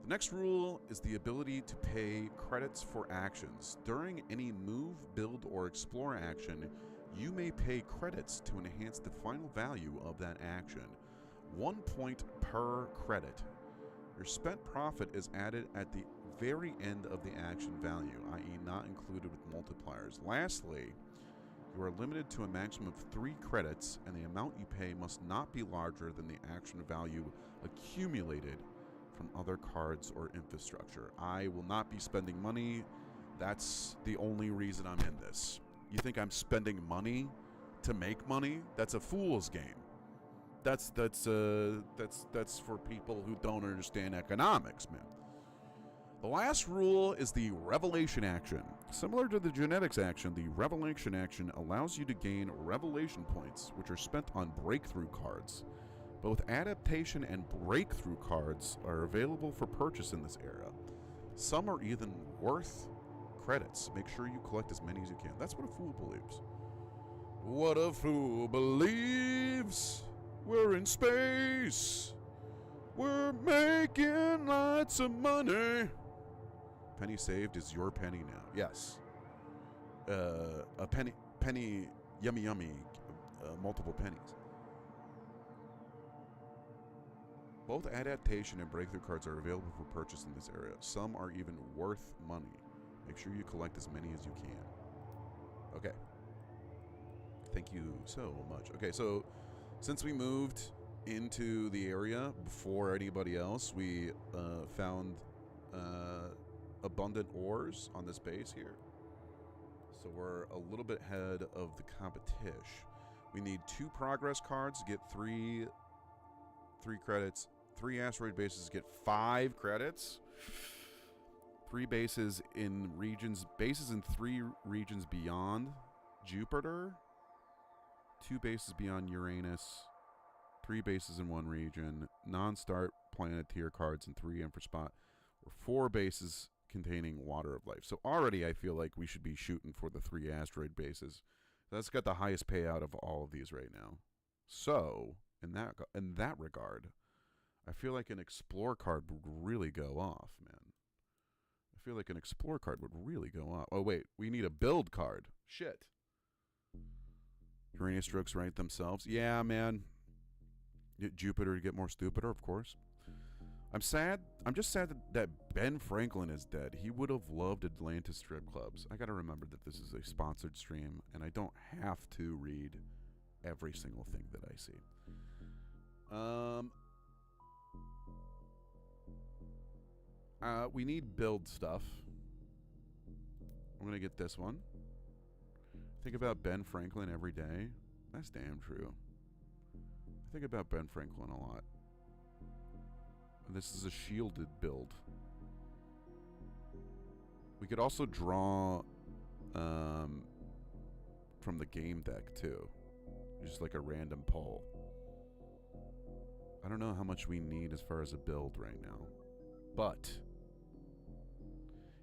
The next rule is the ability to pay credits for actions. During any move, build, or explore action, you may pay credits to enhance the final value of that action. 1 point per credit. Your spent profit is added at the very end of the action value, i.e. not included with multipliers. Lastly, you are limited to a maximum of 3 credits, and the amount you pay must not be larger than the action value accumulated from other cards or infrastructure. I will not be spending money. That's the only reason I'm in this. You think I'm spending money to make money? That's a fool's game. That's for people who don't understand economics, man. The last rule is the revelation action. Similar to the genetics action, the revelation action allows you to gain revelation points, which are spent on breakthrough cards. Both adaptation and breakthrough cards are available for purchase in this era. Some are even worth credits. Make sure you collect as many as you can. That's what a fool believes. What a fool believes. We're in space. We're making lots of money. Penny saved is your penny now. Yes. A penny, yummy, multiple pennies. Both adaptation and breakthrough cards are available for purchase in this area. Some are even worth money. Make sure you collect as many as you can. Okay. Thank you so much. Okay, so since we moved into the area before anybody else, we found abundant ores on this base here. So we're a little bit ahead of the competition. We need 2 progress cards to get 3 credits. 3 asteroid bases to get 5 credits. 3 bases in 3 regions beyond Jupiter. 2 bases beyond Uranus. 3 bases in 1 region. Non-start planeteer cards and 3 in for spot. Or 4 bases containing water of life. So already I feel like we should be shooting for the 3 asteroid bases. That's got the highest payout of all of these right now. So in that regard, I feel like an explore card would really go off, man. I feel like an explore card would really go off. Oh wait, we need a build card. Shit. Uranus strokes right themselves. Yeah, man. Get Jupiter to get more stupider, of course. I'm sad. I'm just sad that Ben Franklin is dead. He would have loved Atlantis strip clubs. I gotta remember that this is a sponsored stream, and I don't have to read every single thing that I see. We need build stuff. I'm gonna get this one. Think about Ben Franklin every day. That's damn true. I think about Ben Franklin a lot. This is a shielded build. We could also draw from the game deck too. Just like a random pull. I don't know how much we need as far as a build right now. But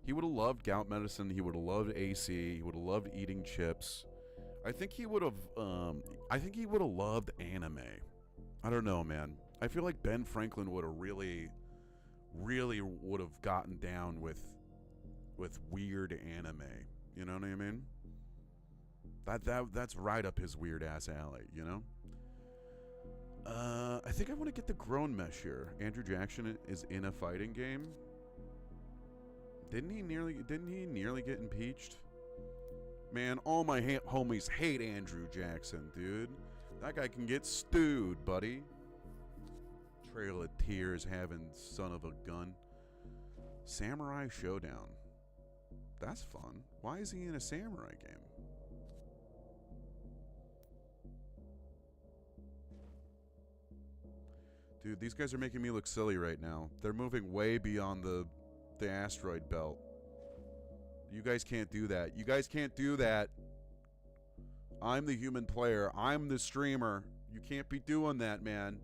he would have loved gout medicine. He would have loved AC. He would have loved eating chips. I think he would have loved anime. I don't know, man. I feel like Ben Franklin would have really would have gotten down with weird anime. You know what I mean? That's right up his weird ass alley, you know? I think I want to get the grown mesh here. Andrew Jackson is in a fighting game. Didn't he nearly get impeached? Man, all my homies hate Andrew Jackson, dude. That guy can get stewed, buddy. Trail of Tears having son of a gun. Samurai Showdown. That's fun. Why is he in a samurai game? Dude, these guys are making me look silly right now. They're moving way beyond the asteroid belt. You guys can't do that. You guys can't do that. I'm the human player. I'm the streamer. You can't be doing that, man.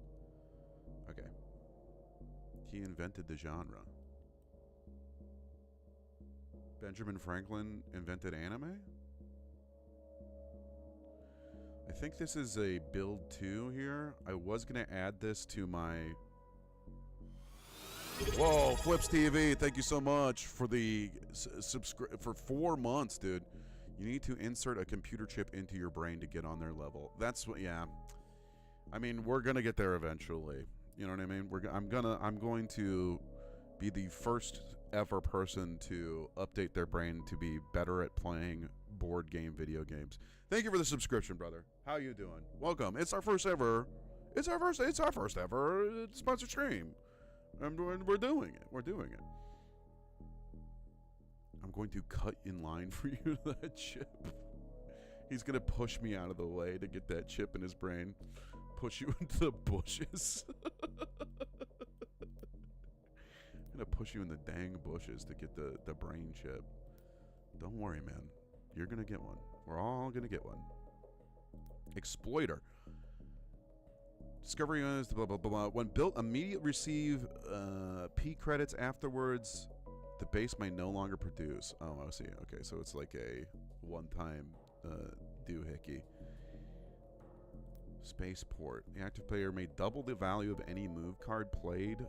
Okay. He invented the genre. Benjamin Franklin invented anime? I think this is a build 2 here. I was going to add this to my... Whoa, Flips TV, thank you so much for the for 4 months, dude. You need to insert a computer chip into your brain to get on their level. That's what, yeah. I mean, we're going to get there eventually. You know what I mean? I'm going to be the first ever person to update their brain to be better at playing board game video games. Thank you for the subscription, brother. How you doing? Welcome. It's our first ever sponsored stream. We're doing it. We're doing it. I'm going to cut in line for you that chip. He's going to push me out of the way to get that chip in his brain. Push you into the bushes. I'm going to push you in the dang bushes to get the brain chip. Don't worry, man. You're going to get one. We're all going to get one. Exploiter. Discovery is blah, blah, blah, blah. When built, immediately receive P credits afterwards. The base may no longer produce. Oh, I see. Okay, so it's like a one-time doohickey. Spaceport. The active player may double the value of any move card played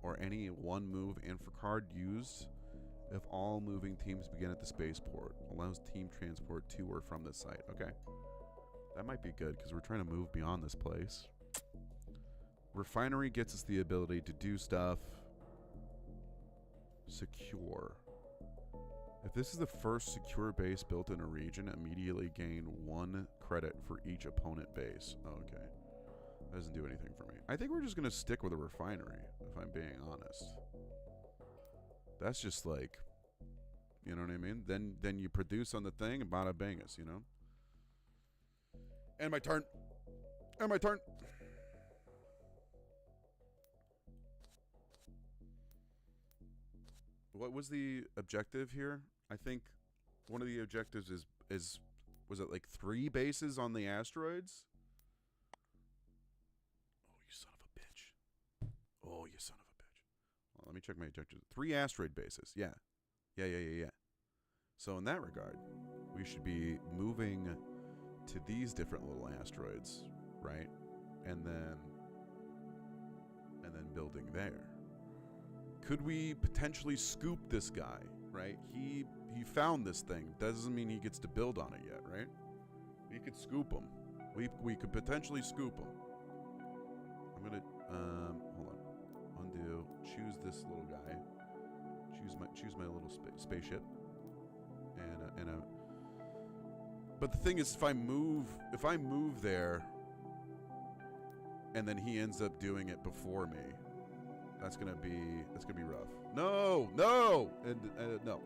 or any one move info card used if all moving teams begin at the spaceport. Allows team transport to or from the site. Okay. That might be good because we're trying to move beyond this place. Refinery gets us the ability to do stuff. Secure. If this is the first secure base built in a region, immediately gain 1 credit for each opponent base. Okay. That doesn't do anything for me. I think we're just going to stick with a refinery, if I'm being honest. That's just like, you know what I mean? Then you produce on the thing and bada bangus, you know? And my turn. And my turn. What was the objective here? I think one of the objectives is was it like 3 bases on the asteroids? Oh, you son of a bitch. Oh, you son of a bitch. Well, let me check my objectives. 3 asteroid bases. Yeah. Yeah. So in that regard, we should be moving to these different little asteroids, right? And then building there. Could we potentially scoop this guy, right? He found this thing. Doesn't mean he gets to build on it yet, right? We could scoop him. We could potentially scoop him. I'm gonna hold on. Undo. Choose this little guy. Choose my little spaceship. And but the thing is, if I move there, and then he ends up doing it before me, that's gonna be rough. No, no, no.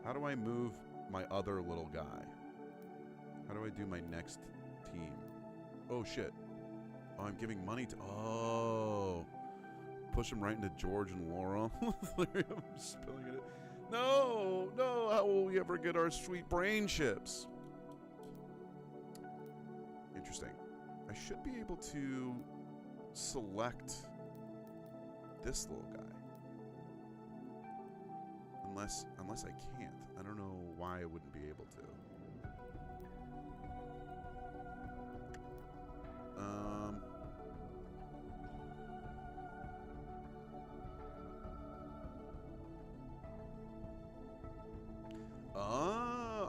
How do I move my other little guy? How do I do my next team? Oh shit! Oh, I'm giving money to. Oh, push him right into George and Laura. I'm spilling it. No, no. How will we ever get our sweet brain chips? Interesting. I should be able to select this little guy. Unless I can't. I don't know why I wouldn't be able to.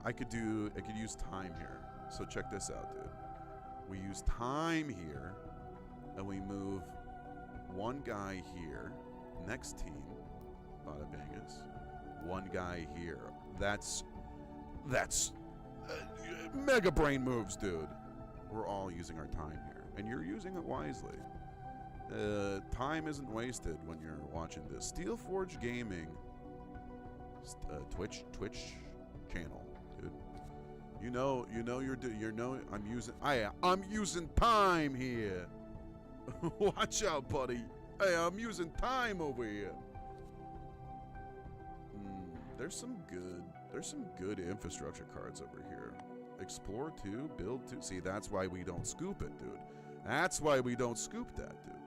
I could use time here. So check this out, dude. We use time here, and we move one guy here. Next team, bada bangus. One guy here. That's mega brain moves, dude. We're all using our time here, and you're using it wisely. Time isn't wasted when you're watching this. Steelforge Gaming, Twitch channel, dude. I'm using time here. Watch out, buddy. Hey, I'm using time over here. There's some good infrastructure cards over here. Explore 2, build 2. See, that's why we don't scoop it, dude. That's why we don't scoop that, dude.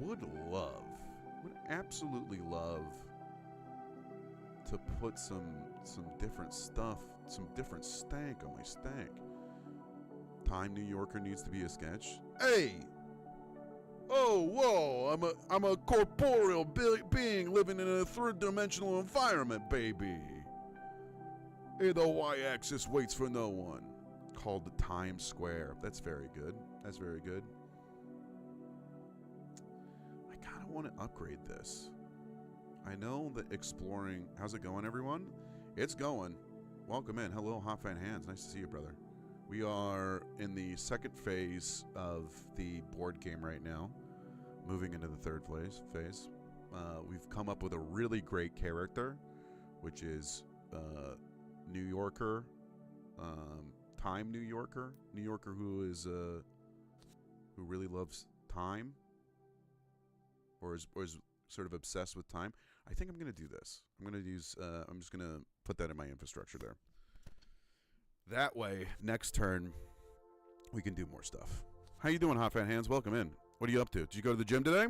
Would absolutely love to put some different stuff, some different stank on my stank. Time New Yorker needs to be a sketch. Hey! Oh, whoa! I'm a corporeal being living in a 3rd-dimensional environment, baby. Hey, the Y-axis waits for no one. Called the Times Square. That's very good. That's very good. I kind of want to upgrade this. I know that exploring... How's it going, everyone? It's going. Welcome in. Hello, Hot Fan Hands. Nice to see you, brother. We are in the 2nd phase of the board game right now. Moving into the 3rd phase. We've come up with a really great character, which is New Yorker. Time New Yorker. New Yorker who really loves time. Or is sort of obsessed with time. I think I'm going to do this. I'm just going to put that in my infrastructure there. That way, next turn, we can do more stuff. How you doing, Hot Fan Hands? Welcome in. What are you up to? Did you go to the gym today?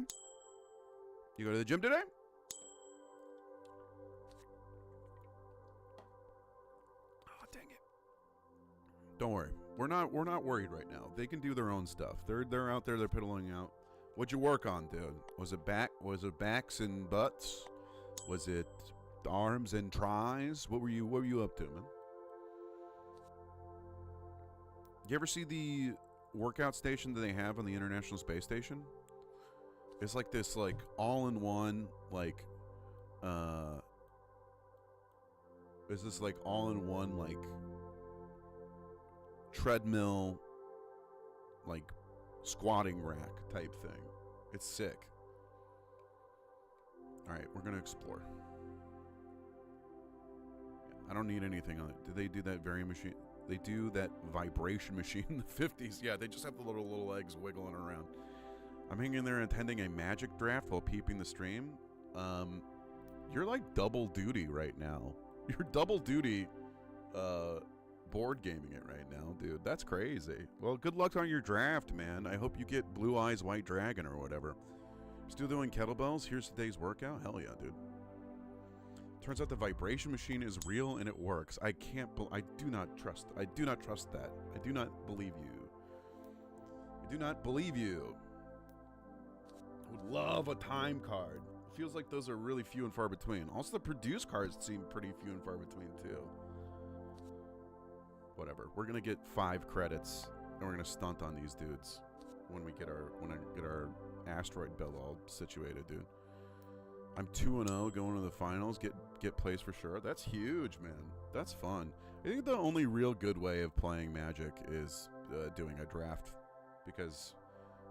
You go to the gym today? Oh, dang it. Don't worry. We're not worried right now. They can do their own stuff. They're out there, they're piddling out. What'd you work on, dude? Was it backs and butts? Was it arms and tries? What were you up to, man? You ever see the workout station that they have on the International Space Station? It's like this, like, all-in-one, like, is this, like, all-in-one, like, treadmill, like, squatting rack type thing. It's sick. Alright, we're gonna explore. I don't need anything on it. Do they do that very machine? They do that vibration machine in the 50s. Yeah, they just have the little legs wiggling around. I'm hanging there attending a magic draft while peeping the stream. You're like double duty right now. You're double duty board gaming it right now, dude. That's crazy. Well, good luck on your draft, man. I hope you get Blue Eyes White Dragon or whatever. Still doing kettlebells? Here's today's workout? Hell yeah, dude. Turns out the vibration machine is real and it works. I do not trust that. I do not believe you. I do not believe you. I would love a time card. Feels like those are really few and far between. Also, the produce cards seem pretty few and far between too. Whatever. We're gonna get 5 credits, and we're gonna stunt on these dudes when I get our asteroid belt all situated, dude. I'm 2-0 going to the finals. Get placed for sure. That's huge, man. That's fun. I think the only real good way of playing Magic is doing a draft, because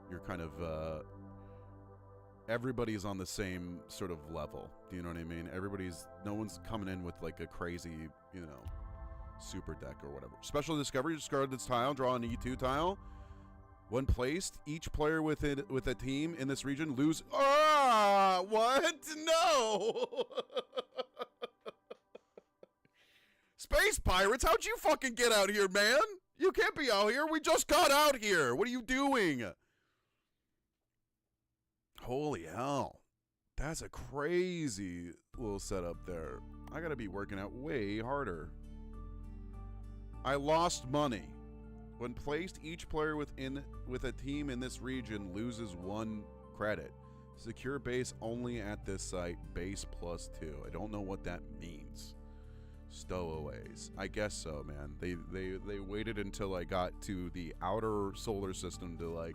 you're kind of everybody's on the same sort of level. Do you know what I mean? No one's coming in with like a crazy, super deck or whatever. Special discovery: discard this tile, draw an E2 tile. When placed, each player with a team in this region lose. Ah, what? No. Space pirates, how'd you fucking get out here, man? You can't be out here. We just got out here. What are you doing? Holy hell. That's a crazy little setup there. I gotta be working out way harder. I lost money. When placed, each player with a team in this region loses 1 credit. Secure base only at this site. Base +2. I don't know what that means. Stowaways. I guess so, man. They waited until I got to the outer solar system to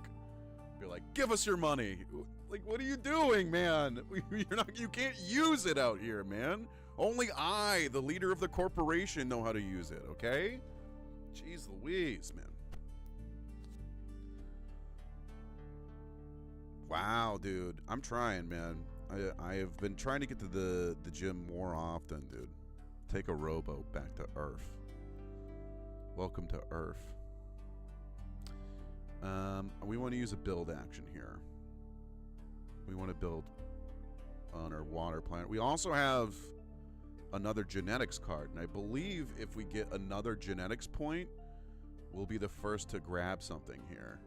be like, give us your money. Like, what are you doing, man? You can't use it out here, man. Only I, the leader of the corporation, know how to use it, okay? Jeez Louise, man. Wow, dude. I'm trying, man. I have been trying to get to the gym more often, dude. Take a rowboat back to Earth. Welcome to Earth. We want to use a build action here. We want to build on our water planet. We also have another genetics card, and I believe if we get another genetics point, we'll be the first to grab something here.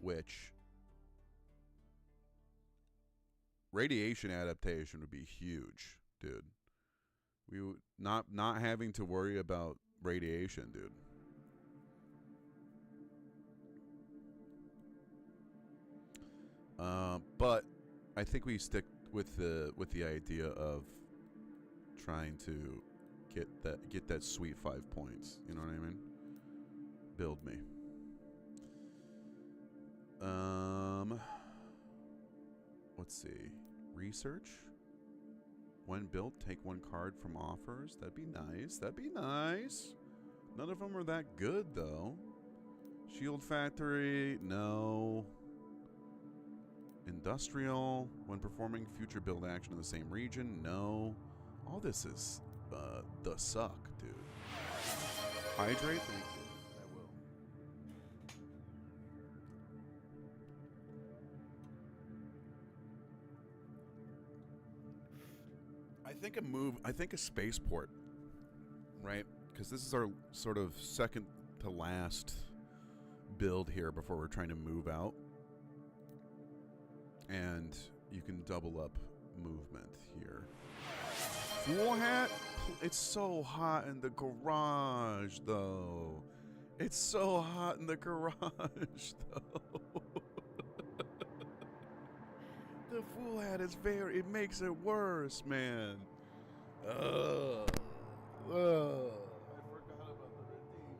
Which radiation adaptation would be huge, dude. We would not having to worry about radiation, dude. But I think we stick with the idea of trying to get that sweet 5 points. You know what I mean? Build me. Let's see. Research. When built, take 1 card from offers. That'd be nice. That'd be nice. None of them are that good, though. Shield Factory. No. Industrial. When performing future build action in the same region. No. All this is the suck, dude. Hydrate. Thank you. I think a spaceport, right? Because this is our sort of second to last build here before we're trying to move out. And you can double up movement here. Fool hat? It's so hot in the garage, though. It's so hot in the garage, though. The fool hat is it makes it worse, man. I forgot about the redeem.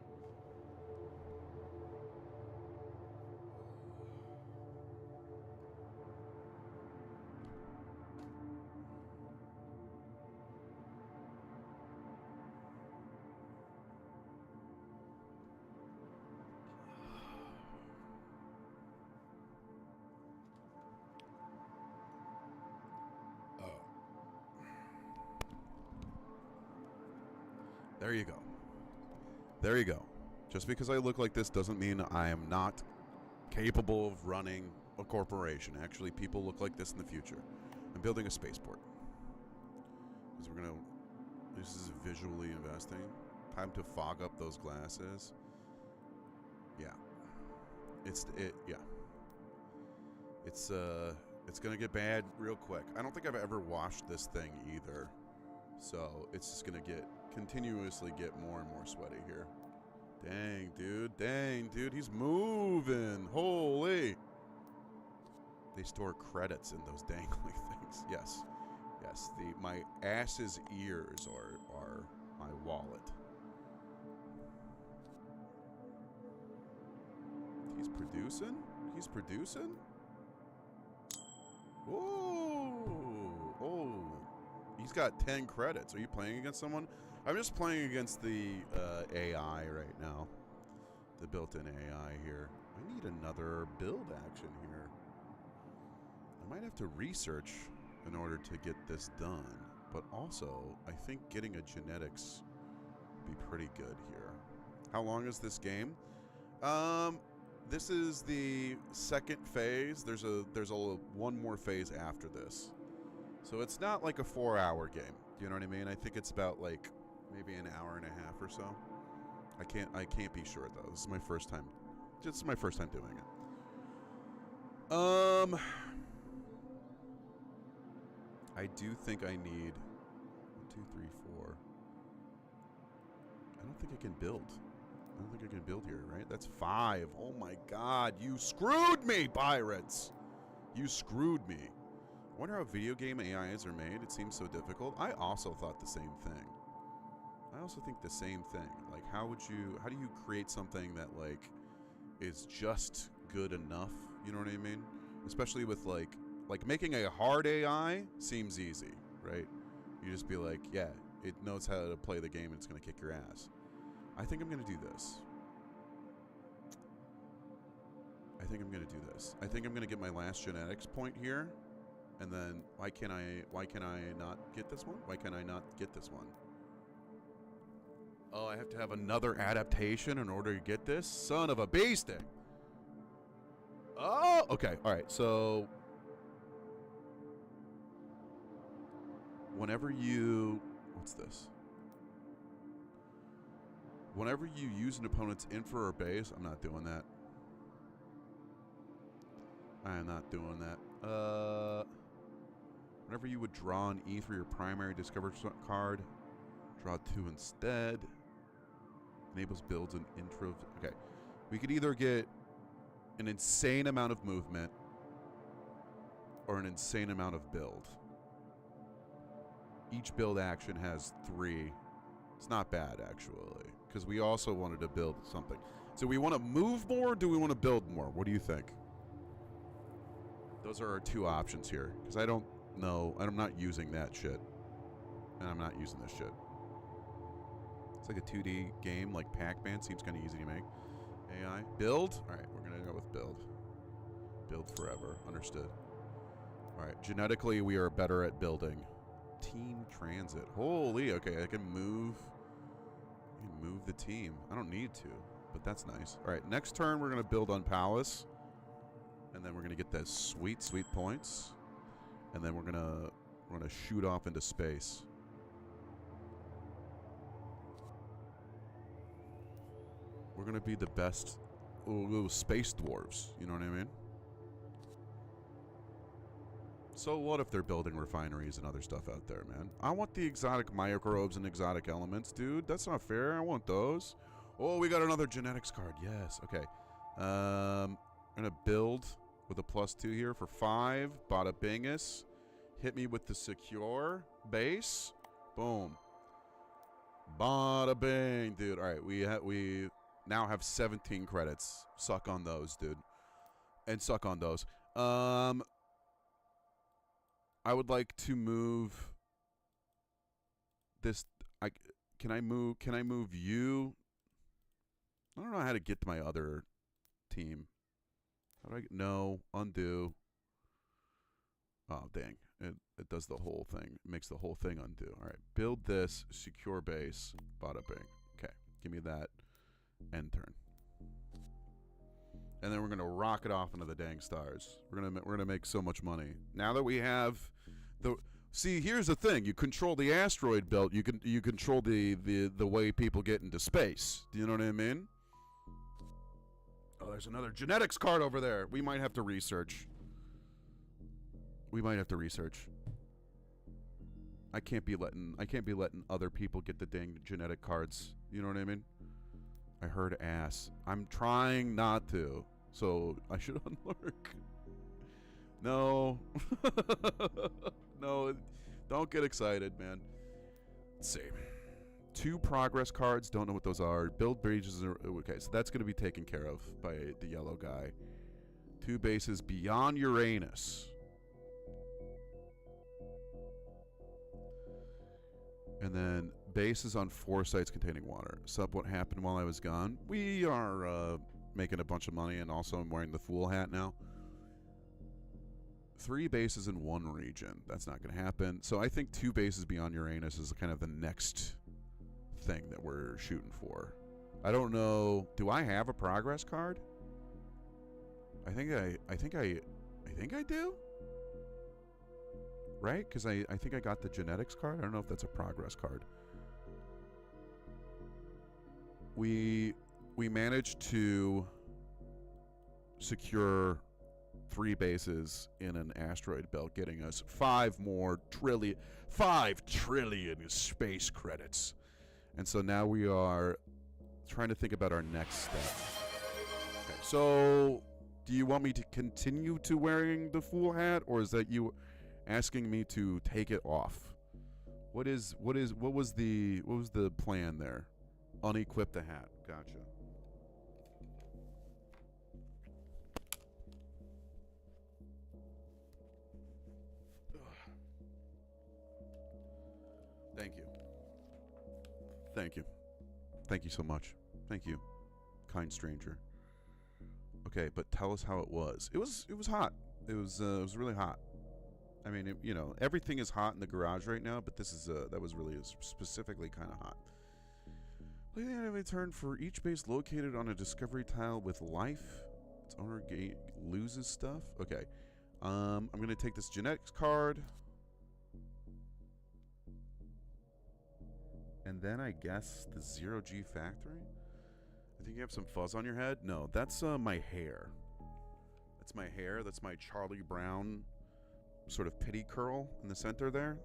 There you go. There you go. Just because I look like this doesn't mean I am not capable of running a corporation. Actually, people look like this in the future. I'm building a spaceport. Because we're going to... This is visually investing. Time to fog up those glasses. Yeah. Yeah. It's going to get bad real quick. I don't think I've ever washed this thing either. So it's just going to continuously get more and more sweaty here. Dang, dude. Dang, dude. He's moving. Holy. They store credits in those dangly things. Yes. Yes. My ass's ears are my wallet. He's producing? He's producing? Oh. Oh. He's got 10 credits. Are you playing against someone? I'm just playing against the AI right now. The built-in AI here. I need another build action here. I might have to research in order to get this done. But also, I think getting a genetics would be pretty good here. How long is this game? This is the second phase. There's one more phase after this. So it's not like a 4-hour game. Do you know what I mean? I think it's about like maybe an hour and a half or so. I can't be sure though. This is my first time. This is my first time doing it. I do think I need 1, 2, 3, 4. I don't think I can build. I don't think I can build here, right? That's 5. Oh my God, you screwed me, pirates! You screwed me. I wonder how video game AIs are made. It seems so difficult. I also thought the same thing. I also think the same thing. Like, how do you create something that, like, is just good enough? You know what I mean? Especially with, like making a hard AI seems easy, right? You just be like, yeah, it knows how to play the game and it's going to kick your ass. I think I'm going to do this. I think I'm going to do this. I think I'm going to get my last genetics point here. And then why can I not get this one? Why can I not get this one? Oh, I have to have another adaptation in order to get this? Son of a bee stick. Oh, okay. All right. So whenever you... What's this? Whenever you use an opponent's infra or base... I'm not doing that. I am not doing that. Whenever you would draw an E for your primary discovered card, draw 2 instead. Enables builds an intro... Okay. We could either get an insane amount of movement or an insane amount of build. Each build action has 3. It's not bad, actually, because we also wanted to build something. So we want to move more, or do we want to build more? What do you think? Those are our 2 options here, because I don't know. I'm not using that shit. And I'm not using this shit. It's like a 2D game, like Pac-Man. Seems kind of easy to make. AI. Build? All right, we're going to go with build. Build forever. Understood. All right, genetically, we are better at building. Team transit. Holy, okay, I can move the team. I don't need to, but that's nice. All right, next turn we're going to build on Palace. And then we're going to get those sweet, sweet points. And then we're going to shoot off into space. We're going to be the best space dwarves, you know what I mean? So what if they're building refineries and other stuff out there, man? I want the exotic microbes and exotic elements, dude. That's not fair. I want those. Oh, we got another genetics card. Yes. Okay. I'm going to build with a +2 here for 5. Bada bingus. Hit me with the secure base. Boom. Bada bing, dude. All right. We now have 17 credits. Suck on those, dude. And suck on those. I would like to move this. Can I move you? I don't know how to get to my other team. How do I no undo? Oh dang! it does the whole thing. It makes the whole thing undo. All right, build this secure base. Bada bing. Okay, give me that. End turn. And then we're gonna rocket off into the dang stars. We're gonna make so much money now that we have the. See, here's the thing: you control the asteroid belt. You control the way people get into space. Do you know what I mean? Oh, there's another genetics card over there. We might have to research. I can't be letting other people get the dang genetic cards. You know what I mean? I heard ass. I'm trying not to, so I should unlurk. No. No, don't get excited, man. Let's see. 2 progress cards. Don't know what those are. Build bridges. Okay, so that's going to be taken care of by the yellow guy. 2 bases beyond Uranus. And then bases on 4 sites containing water. Sub what happened while I was gone. We are making a bunch of money, and also I'm wearing the fool hat now. 3 bases in 1 region. That's not going to happen. So I think 2 bases beyond Uranus is kind of the next thing that we're shooting for. I don't know. Do I have a progress card? I think I do. Right? Because I think I got the genetics card. I don't know if that's a progress card. We managed to secure 3 bases in an asteroid belt, getting us 5 trillion space credits. And so now we are trying to think about our next step. Okay, so do you want me to continue to wearing the fool hat, or is that you asking me to take it off? What was the plan there? Unequip the hat. Gotcha. Thank you. Thank you. Thank you so much. Thank you, kind stranger. Okay, but tell us how it was. It was hot. It was really hot. I mean, you know, everything is hot in the garage right now, but this is that was really specifically kind of hot. Play the enemy turn for each base located on a discovery tile with life. Its owner loses stuff. Okay, I'm gonna take this genetics card, and then I guess the 0G factory. I think you have some fuzz on your head. No, that's my hair. That's my hair. That's my Charlie Brown sort of pity curl in the center there,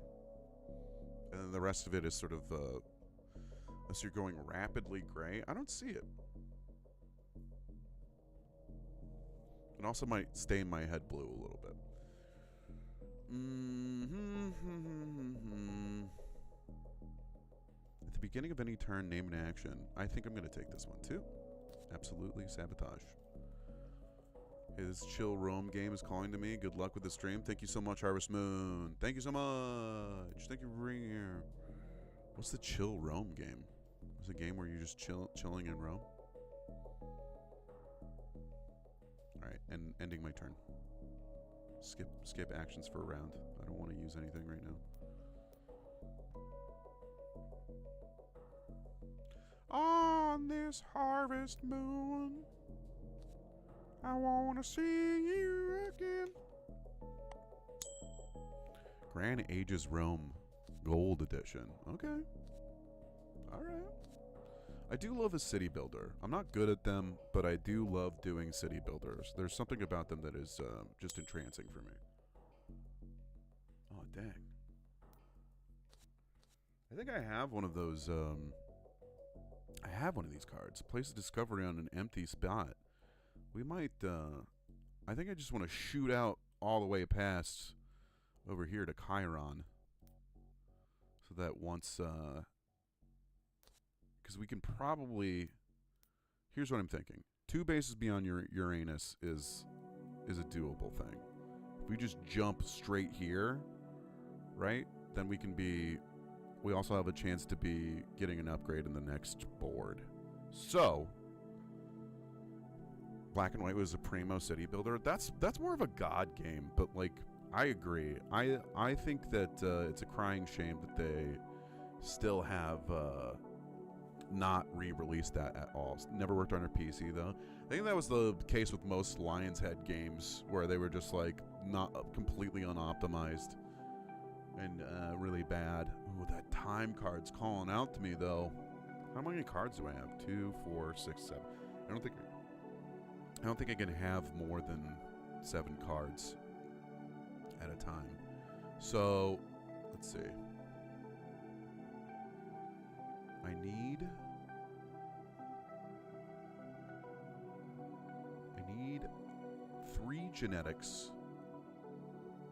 and then the rest of it is sort of unless you're going rapidly gray. I don't see it. And also might stain my head blue a little bit. At the beginning of any turn, name an action. I think I'm going to take this one too. Absolutely. Sabotage. His chill Rome game is calling to me. Good luck with the stream. Thank you so much, Harvest Moon. Thank you so much. Thank you for being here. What's the chill Rome game? It's a game where you're just chilling in Rome. All right, and ending my turn. Skip actions for a round. I don't want to use anything right now. On this harvest moon, I want to see you again. Grand Ages Rome Gold Edition. Okay. All right. I do love a city builder. I'm not good at them, but I do love doing city builders. There's something about them that is just entrancing for me. Oh, dang. I think I have one of those. I have one of these cards. Place a discovery on an empty spot. We might, I think I just want to shoot out all the way past over here to Chiron. So that once, because we can probably, here's what I'm thinking. 2 bases beyond Uranus is a doable thing. If we just jump straight here, right, then we can be, we also have a chance to be getting an upgrade in the next board. So, Black and White was a primo city builder. That's more of a god game, but like I agree. I think that it's a crying shame that they still have not re-released that at all. Never worked on a PC though. I think that was the case with most Lion's Head games, where they were just like not completely unoptimized and really bad. Ooh, that time card's calling out to me though. How many cards do I have? 2, 4, 6, 7. I don't think I can have more than 7 cards at a time. So let's see. I need 3 genetics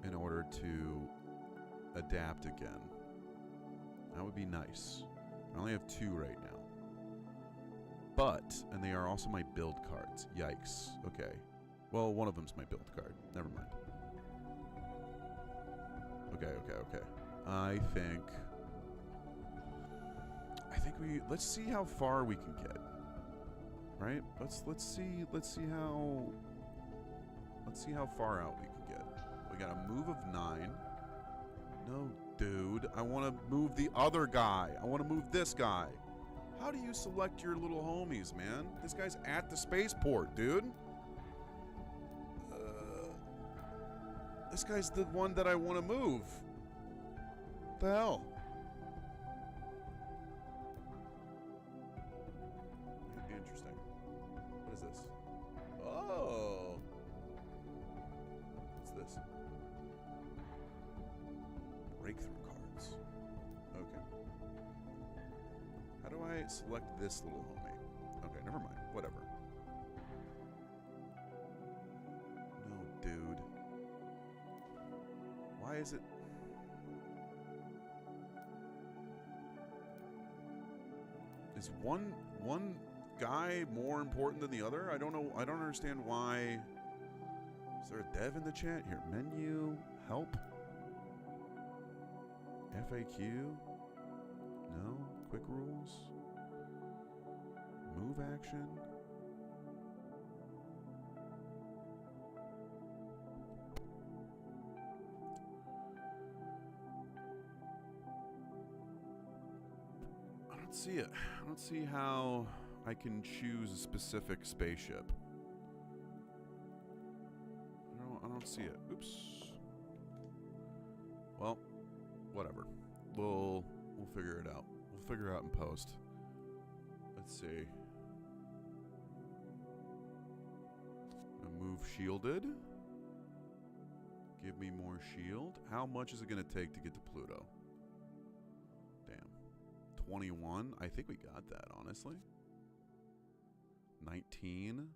in order to adapt again. That would be nice. I only have 2 right now. But, and they are also my build cards. Yikes. Okay. Well, one of them's my build card. Never mind. Okay. I think let's see how far we can get. Right? Let's see how far out we can get. We got a move of 9. No, dude. I want to move the other guy. I want to move this guy. How do you select your little homies, man? This guy's at the spaceport, dude. This guy's the one that I want to move. What the hell? Interesting. What is this? Oh. What's this? Breakthrough cards. Okay. How do I select this little homie? Okay, never mind. Whatever. No, dude. Why is it... Is one guy more important than the other? I don't know. I don't understand why. Is there a dev in the chat? Here, menu, help, FAQ, no, quick rules, move action. I don't see it. I don't see how I can choose a specific spaceship. I don't see it. Oops. Well, whatever. We'll figure it out. We'll figure it out in post. Let's see. Move shielded. Give me more shield. How much is it going to take to get to Pluto? Damn. 21. I think we got that, honestly. 19.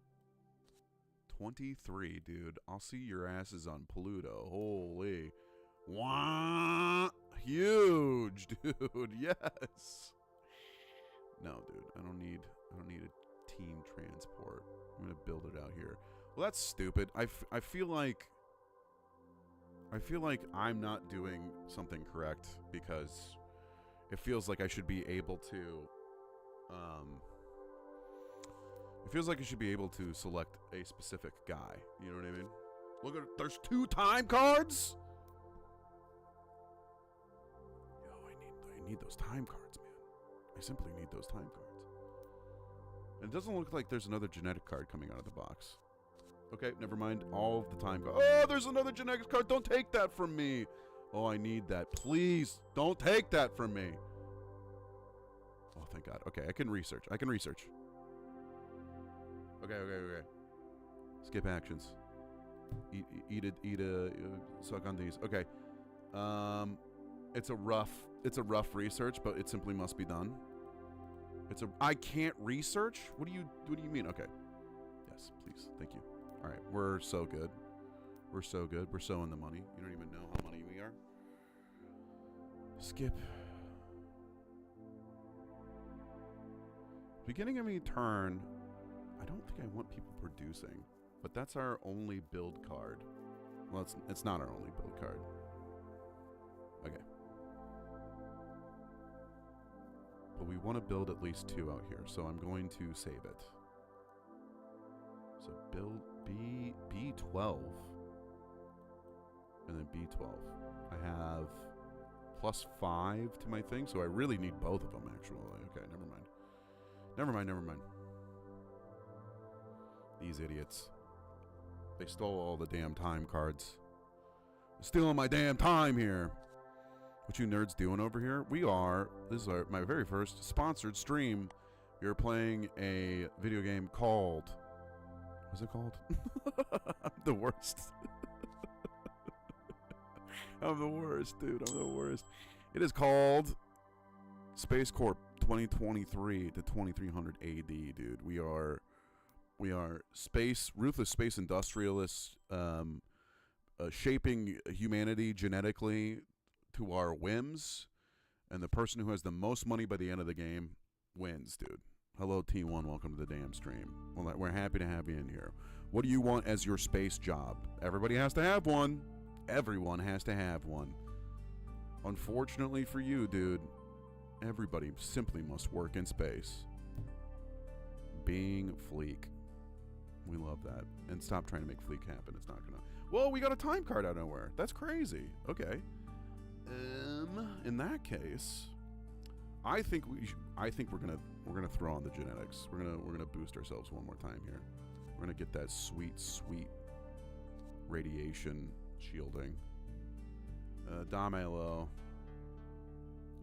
23, dude. I'll see your asses on Pluto. Holy. Wah! Huge, dude. Yes. No, dude. I don't need a team transport. I'm going to build it out here. Well, that's stupid. I feel like I'm not doing something correct, because it feels like I should be able to it feels like I should be able to select a specific guy. You know what I mean? Look at it. There's 2 time cards. Yo, I need those time cards, man. I simply need those time cards. And it doesn't look like there's another genetic card coming out of the box. Okay, never mind. All of the time cards. Oh, there's another genetics card. Don't take that from me. Oh, I need that. Please, don't take that from me. Oh, thank God. Okay, I can research. Okay. Skip actions. Eat a suck on these. Okay. It's a rough research, but it simply must be done. I can't research? What do you mean? Okay. Yes, please. Thank you. All right, we're so good. We're so good. We're so in the money. You don't even know how money we are. Skip. Beginning of any turn. I don't think I want people producing, but that's our only build card. Well, it's not our only build card. Okay. But we want to build at least 2 out here, so I'm going to save it. So build B12 and then B12. I have +5 to my thing, so I really need both of them, actually. Okay, never mind. Never mind, never mind. These idiots. They stole all the damn time cards. They're stealing my damn time here. What you nerds doing over here? This is my very first sponsored stream. We are playing a video game called... What's it called? I'm the worst. I'm the worst, dude. I'm the worst. It is called SPACECORP 2023 to 2300 AD, dude. We are ruthless space industrialists, shaping humanity genetically to our whims, and the person who has the most money by the end of the game wins, dude. Hello, T1. Welcome to the damn stream. Well, we're happy to have you in here. What do you want as your space job? Everybody has to have one. Everyone has to have one. Unfortunately for you, dude, everybody simply must work in space. Being Fleek. We love that. And stop trying to make Fleek happen. It's not gonna... Whoa, we got a time card out of nowhere. That's crazy. Okay. In that case, I think we're gonna throw on the genetics. We're gonna boost ourselves one more time here. We're gonna get that sweet radiation shielding. Damelo.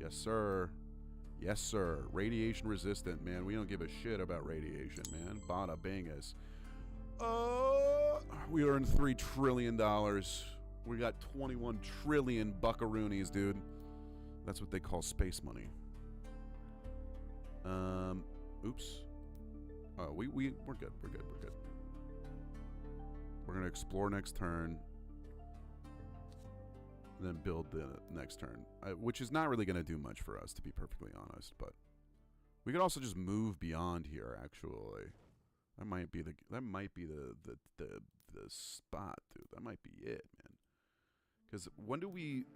Yes, sir. Yes, sir. Radiation resistant, man. We don't give a shit about radiation, man. Bada bingus. We earned $3 trillion. We got 21 trillion buckaroonies, dude. That's what they call space money. Oops. Oh, we're good. We're good. We're gonna explore next turn, and then build the next turn, which is not really gonna do much for us, to be perfectly honest. But we could also just move beyond here. Actually, that might be the spot, dude. That might be it, man. Because when do we...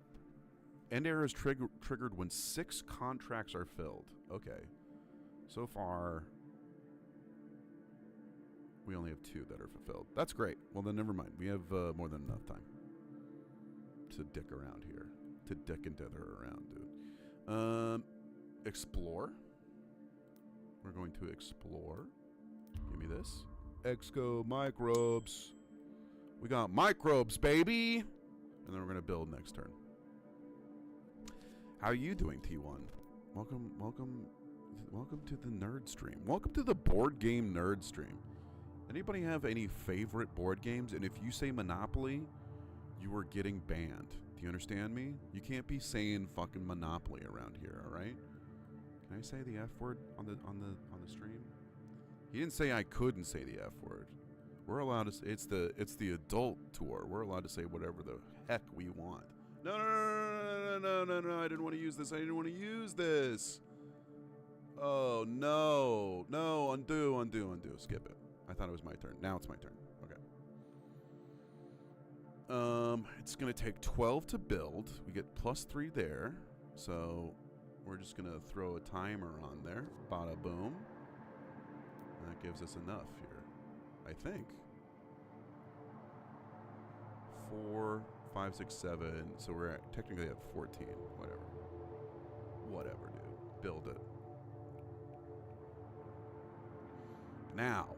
End era is triggered when 6 contracts are filled. Okay. So far, we only have 2 that are fulfilled. That's great. Well, then never mind. We have more than enough time to dick around here. To dick and dither around, dude. Explore. We're going to explore. Give me this. Exco microbes. We got microbes, baby! And then we're going to build next turn. How are you doing, T1? Welcome to the nerd stream. Welcome to the board game nerd stream. Anybody have any favorite board games? And if you say Monopoly, you are getting banned. Do you understand me? You can't be saying fucking Monopoly around here, all right? Can I say the F word on the stream? He didn't say I couldn't say the F word. We're allowed to. It's the adult tour. We're allowed to say whatever the heck we want. No. I didn't want to use this. I didn't want to use this. Oh no. Undo. Skip it. I thought it was my turn. Now it's my turn. Okay. It's gonna take 12 to build. We get +3 there. So we're just gonna throw a timer on there. Bada boom. That gives us enough here, I think. 4, 5, 6, 7. So we're technically at 14. Whatever, dude. Build it. Now,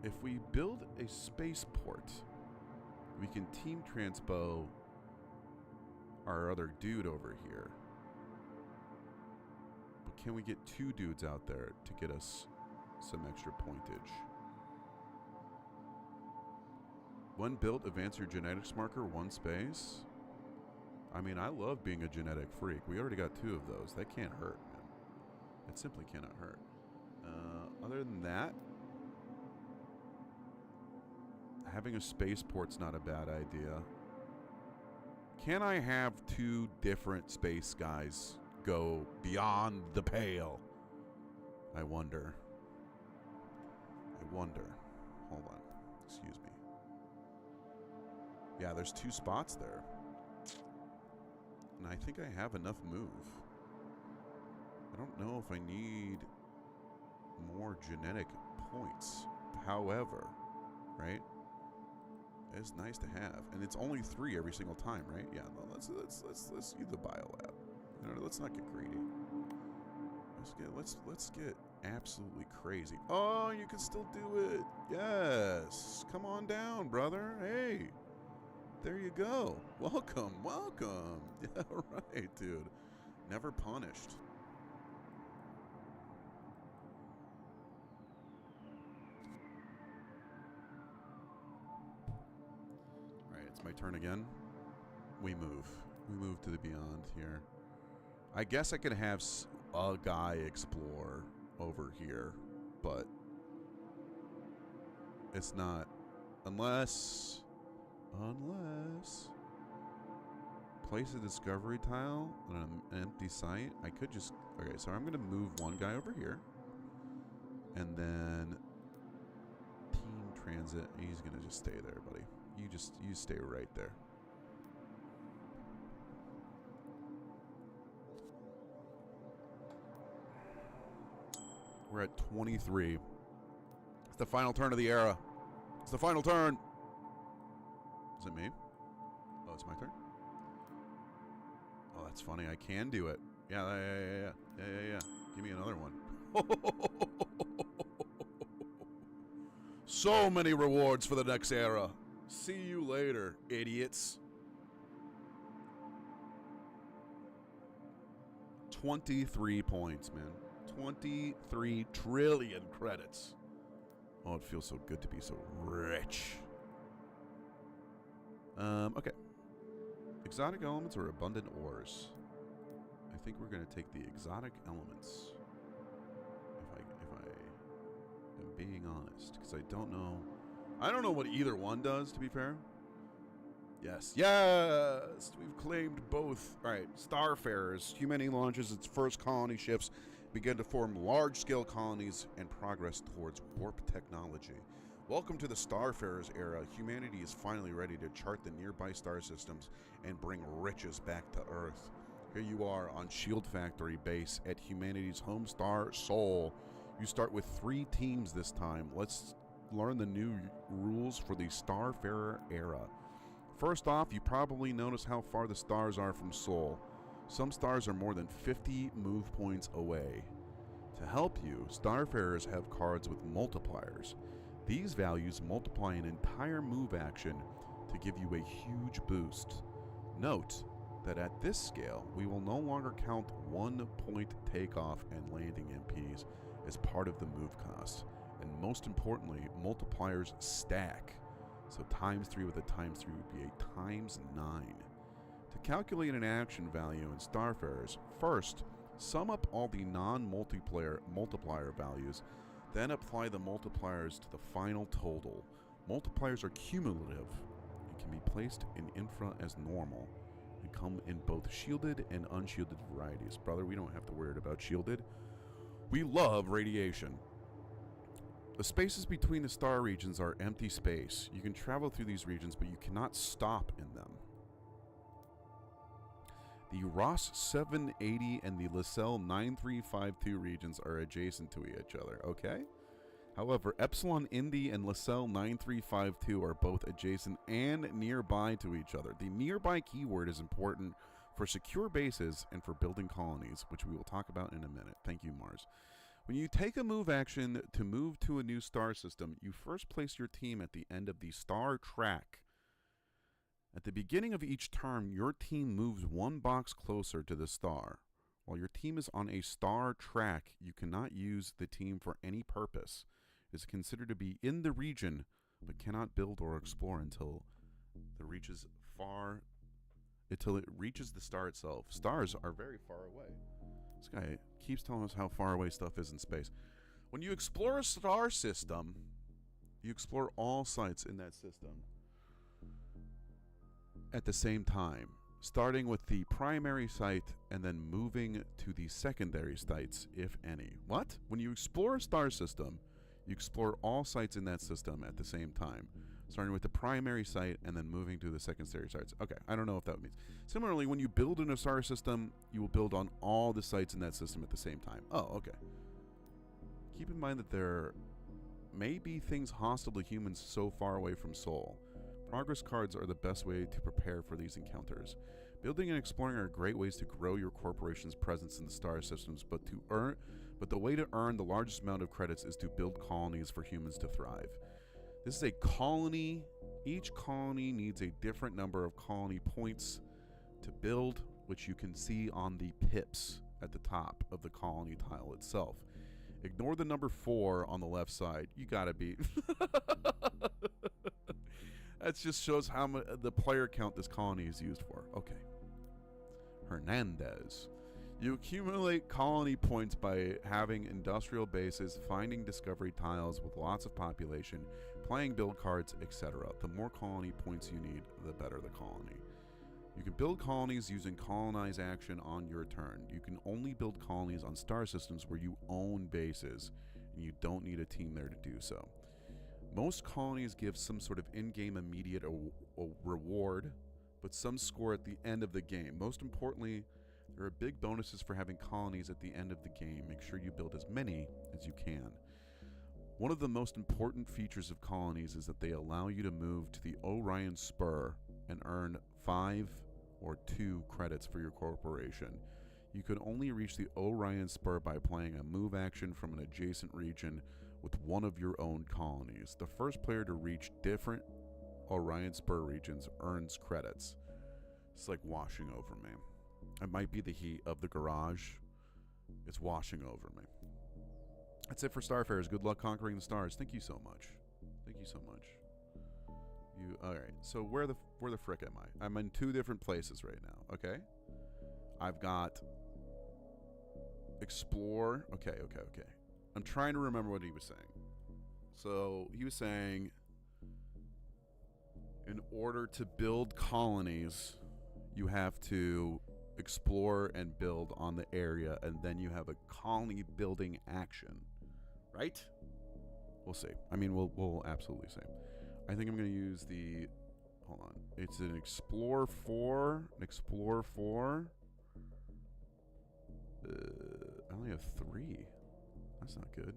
if we build a spaceport, we can team transpo our other dude over here. But can we get 2 dudes out there to get us some extra pointage? One built, advance your genetics marker, 1 space. I mean, I love being a genetic freak. We already got 2 of those. That can't hurt, man. It simply cannot hurt. Other than that, having a spaceport's not a bad idea. Can I have 2 different space guys go beyond the pale? I wonder. Hold on. Excuse me. Yeah, there's 2 spots there. And I think I have enough move. I don't know if I need more genetic points. However, right? It's nice to have, and it's only 3 every single time, right? Yeah. No, let's use the biolab. You know, let's not get greedy. Let's get absolutely crazy. Oh, you can still do it. Yes. Come on down, brother. Hey. There you go. Welcome. Yeah, right, dude. Never punished. All right, it's my turn again. We move. We move to the beyond here. I guess I could have a guy explore over here, but it's not. Unless place a discovery tile on an empty site. I could just, okay, so I'm going to move one guy over here. And then team transit, he's going to just stay there, buddy. You stay right there. We're at 23. It's the final turn of the era. It's the final turn. Is it me? Oh, it's my turn? Oh, that's funny. I can do it. Yeah. Give me another one. So many rewards for the next era. See you later, idiots. 23 points, man. 23 trillion credits. Oh, it feels so good to be so rich. Okay. Exotic elements or abundant ores? I think we're going to take the exotic elements. If I am being honest, because I don't know what either one does, to be fair. Yes, we've claimed both. All right, Starfarers. Humanity launches its first colony ships, begin to form large-scale colonies, and progress towards warp technology. Welcome to the Starfarers era. Humanity is finally ready to chart the nearby star systems and bring riches back to Earth. Here you are on Shield Factory base at humanity's home star, Sol. You start with 3 teams this time. Let's learn the new rules for the Starfarer era. First off, you probably notice how far the stars are from Sol. Some stars are more than 50 move points away. To help you, Starfarers have cards with multipliers. These values multiply an entire move action to give you a huge boost. Note that at this scale, we will no longer count 1-point takeoff and landing MPs as part of the move cost. And most importantly, multipliers stack. So times 3 with a times 3 would be a times 9. To calculate an action value in Starfarers, first, sum up all the non-multiplier values, then apply the multipliers to the final total. Multipliers are cumulative and can be placed in infra as normal and come in both shielded and unshielded varieties. Brother, we don't have to worry about shielded. We love radiation. The spaces between the star regions are empty space. You can travel through these regions, but you cannot stop in them. The Ross 780 and the Lassell 9352 regions are adjacent to each other, okay? However, Epsilon Indy and Lassell 9352 are both adjacent and nearby to each other. The nearby keyword is important for secure bases and for building colonies, which we will talk about in a minute. Thank you, Mars. When you take a move action to move to a new star system, you first place your team at the end of the star track. At the beginning of each turn, your team moves 1 box closer to the star. While your team is on a star track, you cannot use the team for any purpose. It is considered to be in the region, but cannot build or explore until it reaches the star itself. Stars are very far away. This guy keeps telling us how far away stuff is in space. When you explore a star system, you explore all sites in that system at the same time, starting with the primary site and then moving to the secondary sites, if any. What? When you explore a star system, you explore all sites in that system at the same time, starting with the primary site and then moving to the secondary sites. Okay, I don't know if that means. Similarly, when you build in a star system, you will build on all the sites in that system at the same time. Oh, okay. Keep in mind that there may be things hostile to humans so far away from Sol. Progress cards are the best way to prepare for these encounters. Building and exploring are great ways to grow your corporation's presence in the star systems, but the way to earn the largest amount of credits is to build colonies for humans to thrive. This is a colony. Each colony needs a different number of colony points to build, which you can see on the pips at the top of the colony tile itself. Ignore the number 4 on the left side. You gotta be... That just shows how much the player count this colony is used for. Okay. Hernandez. You accumulate colony points by having industrial bases, finding discovery tiles with lots of population, playing build cards, etc. The more colony points you need, the better the colony. You can build colonies using colonize action on your turn. You can only build colonies on star systems where you own bases, and you don't need a team there to do so. Most colonies give some sort of in-game immediate reward, but some score at the end of the game. Most importantly, there are big bonuses for having colonies at the end of the game. Make sure you build as many as you can. One of the most important features of colonies is that they allow you to move to the Orion Spur and earn 5 or 2 credits for your corporation. You can only reach the Orion Spur by playing a move action from an adjacent region with one of your own colonies. The first player to reach different Orion Spur regions earns credits. It's like washing over me. It might be the heat of the garage. It's washing over me. That's it for Starfarers. Good luck conquering the stars. Thank you so much. Thank you so much. All right. So where the frick am I? I'm in 2 different places right now. Okay. I've got explore. Okay. I'm trying to remember what he was saying. So he was saying, in order to build colonies, you have to explore and build on the area, and then you have a colony building action, right? We'll see. I mean, we'll absolutely see. I think I'm going to use the... Hold on. It's an Explore 4. An Explore 4. I only have 3. That's not good.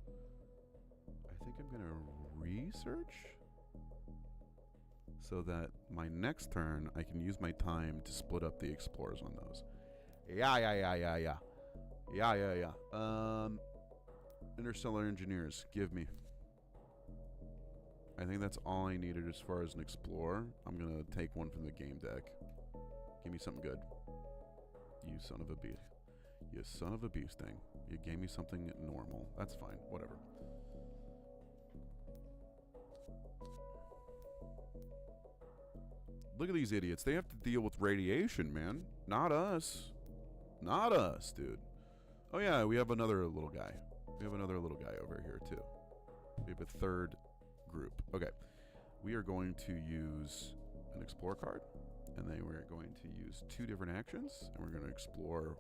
I think I'm going to research so that my next turn I can use my time to split up the explorers on those. Yeah. Interstellar Engineers, give me. I think that's all I needed as far as an explorer. I'm gonna take one from the game deck. Give me something good. You son of a beast. You son of a bee sting. You gave me something normal. That's fine. Whatever. Look at these idiots. They have to deal with radiation, man. Not us. Not us, dude. Oh, yeah, we have another little guy. We have another little guy over here, too. We have a third group. Okay. We are going to use an explore card. And then we're going to use 2 different actions. And we're going to explore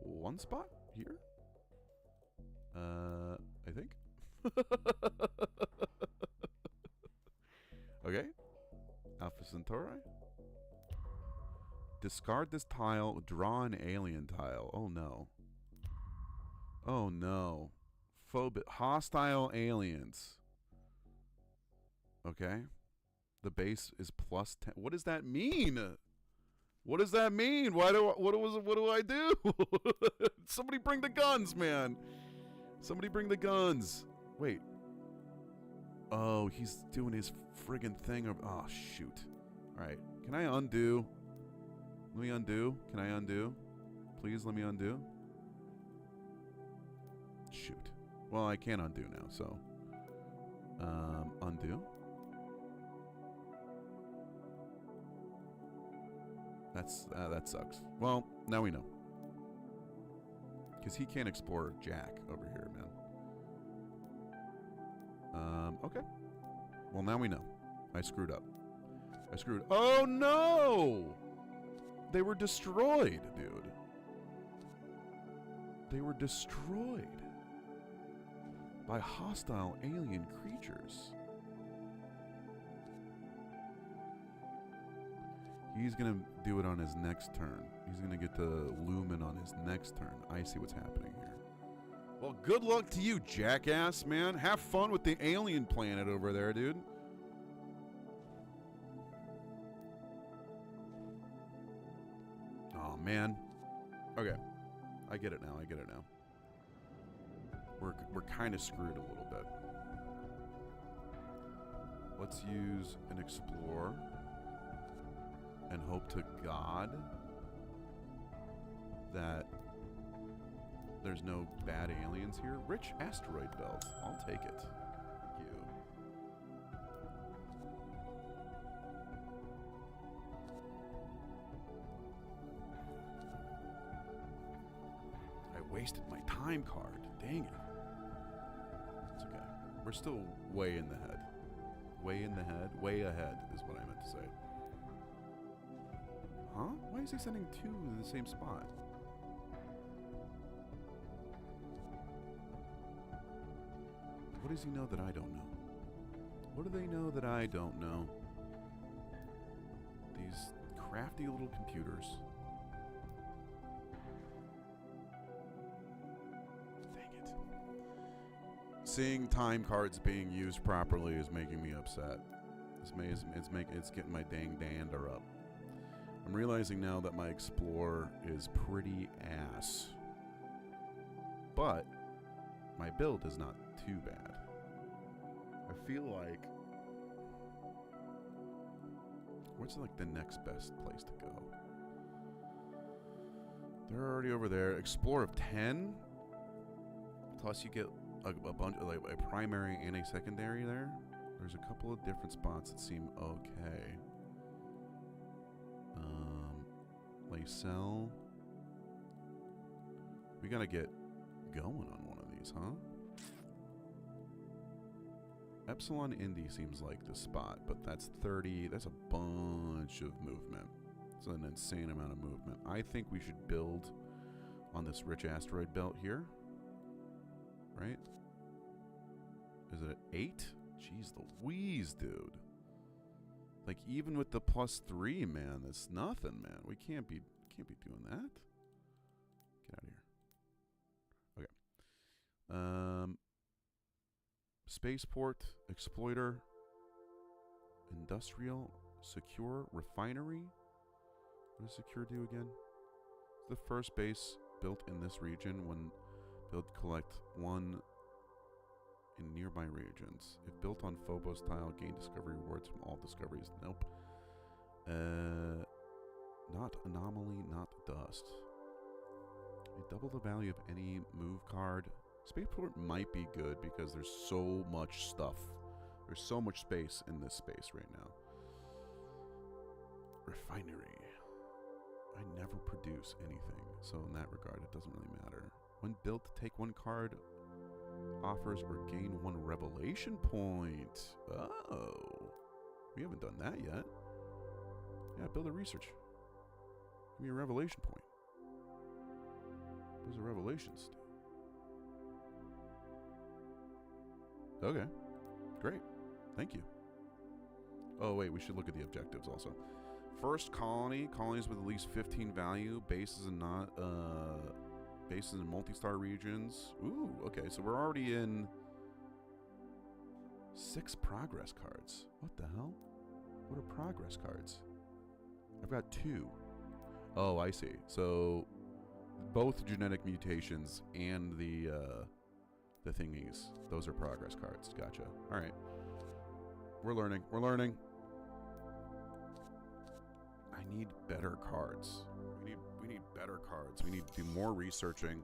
one spot here. I think. Okay. Alpha Centauri. Discard this tile. Draw an alien tile. Oh, no. Oh, no. Hostile aliens. Okay. The base is plus 10. What does that mean? What does that mean? What do I do? Somebody bring the guns, man. Somebody bring the guns. Wait. Oh, he's doing his friggin' thing. Oh, shoot. All right. Can I undo? Let me undo. Can I undo? Please let me undo. Shoot. Well, I can't undo now, so. Undo. That sucks. Well, now we know. Because he can't explore Jack over here, man. Okay. Well, now we know. I screwed up. Oh, no! They were destroyed, dude. They were destroyed by hostile alien creatures. He's going to do it on his next turn. He's going to get the lumen on his next turn. I see what's happening here. Well, good luck to you, jackass, man. Have fun with the alien planet over there, dude. Oh, man. Okay. I get it now. I get it now. We're kind of screwed a little bit. Let's use an explore and hope to God that there's no bad aliens here. Rich asteroid belt. I'll take it. Thank you. I wasted my time card. Dang it. It's okay. We're still way in the head. Way in the head? Way ahead is what I meant to say. Huh? Why is he sending two to the same spot? What does he know that I don't know? What do they know that I don't know? These crafty little computers. Dang it. Seeing time cards being used properly is making me upset. It's getting my dang dander up. I'm realizing now that my Explorer is pretty ass. But my build is not too bad. I feel like... what's like the next best place to go? They're already over there. Explore of 10? Plus you get a bunch of like a primary and a secondary there. There's a couple of different spots that seem okay. Lacell. We gotta get going on one of these, huh? Epsilon Indy seems like the spot, but that's 30. That's a bunch of movement. It's an insane amount of movement. I think we should build on this rich asteroid belt here. Right? Is it at 8? Jeez Louise, dude. Like, even with the +3, man, that's nothing, man. We can't be doing that. Get out of here. Okay. Spaceport, exploiter, industrial, secure, refinery. What does secure do again? It's the first base built in this region. When built, collect 1 in nearby regions. If built on Phobos tile, gain discovery rewards from all discoveries. Nope. Not anomaly, not dust. Double the value of any move card. Spaceport might be good because there's so much stuff. There's so much space in this space right now. Refinery. I never produce anything, so in that regard, it doesn't really matter. When built, take 1 card, offers or gain 1 revelation point. Oh. We haven't done that yet. Yeah, build a research. Give me a revelation point. What does a revelations do? Okay. Great. Thank you. Oh, wait, we should look at the objectives also. First colony. Colonies with at least 15 value. Bases and not... bases in multi-star regions. Ooh, okay, so we're already in 6 progress cards. What the hell? What are progress cards? I've got 2. Oh, I see. So both genetic mutations and the thingies, those are progress cards. Gotcha. All right. We're learning. We're learning. I need better cards. We need better cards. We need to do more researching.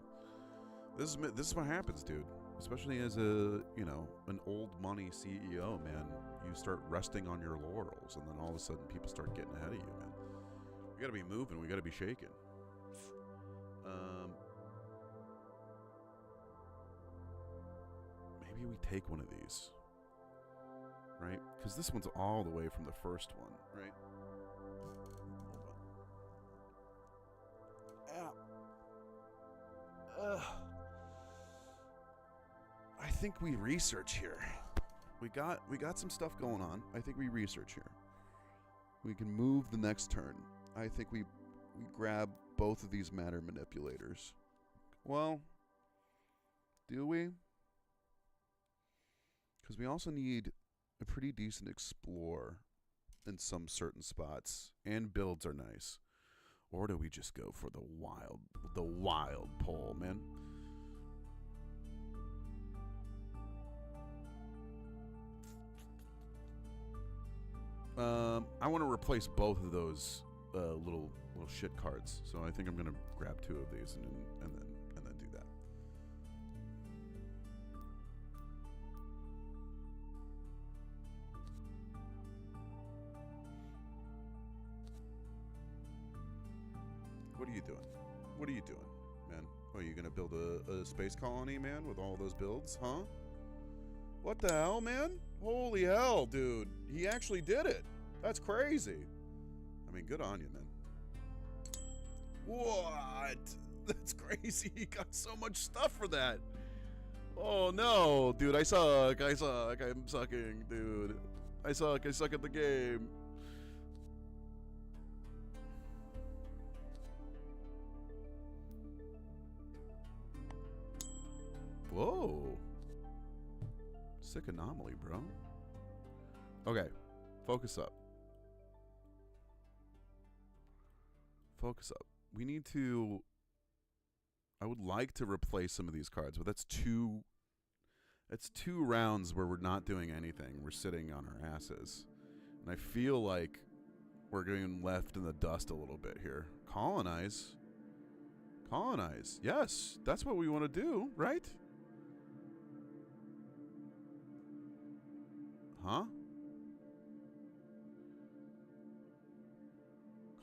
This is what happens, dude. Especially as a, you know, an old money CEO, man. You start resting on your laurels, and then all of a sudden people start getting ahead of you, man. We gotta be moving. We gotta be shaking. Maybe we take one of these, right? Because this one's all the way from the first one, right? I think we research here. We got some stuff going on. I think we research here. We can move the next turn. I think we grab both of these matter manipulators. Well, do we? Because we also need a pretty decent explore in some certain spots. And builds are nice. Or do we just go for the wild pull, man? I want to replace both of those little shit cards. So I think I'm gonna grab 2 of these and then do that. What are you doing? What are you doing, man? Oh, are you gonna build a space colony, man, with all those builds, huh? What the hell, man? Holy hell, dude. He actually did it. That's crazy. I mean, good on you, man. What? That's crazy. He got so much stuff for that. Oh, no. Dude, I suck. I suck. I'm sucking, dude. I suck. I suck at the game. Whoa. Sick anomaly, bro. Okay. Focus up. Focus up. We need to... I would like to replace some of these cards, but that's two rounds where we're not doing anything. We're sitting on our asses. And I feel like we're getting left in the dust a little bit here. Colonize. Colonize. Yes, that's what we want to do, right? Huh?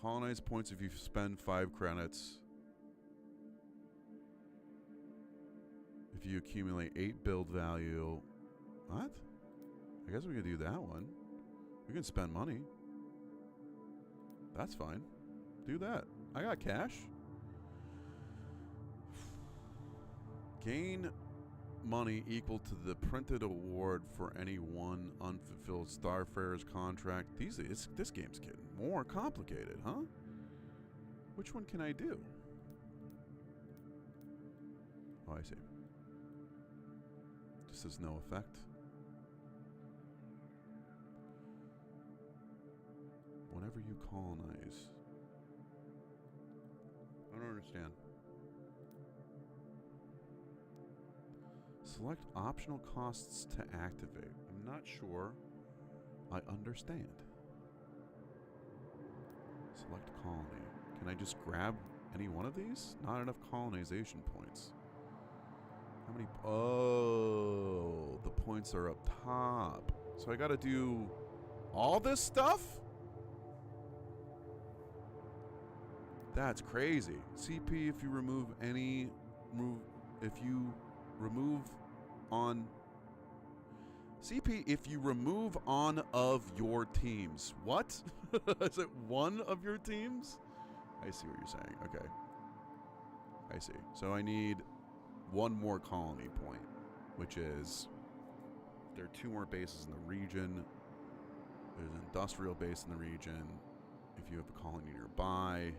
Colonize points if you spend 5 credits. If you accumulate 8 build value. What? I guess we can do that one. We can spend money. That's fine. Do that. I got cash. Gain money equal to the printed award for any one unfulfilled Starfarer's contract. This game's getting more complicated, huh? Which one can I do? Oh, I see. This has no effect. Whenever you colonize. I don't understand. Select optional costs to activate. I'm not sure I understand. Select colony. Can I just grab any one of these? Not enough colonization points. How many? Oh, the points are up top. So I gotta do all this stuff? That's crazy. CP if you remove any... If you remove on... CP if you remove on of your teams. What? Is it one of your teams? I see what you're saying. Okay. I see. So I need one more colony point, which is there are 2 more bases in the region. There's an industrial base in the region. If you have a colony nearby.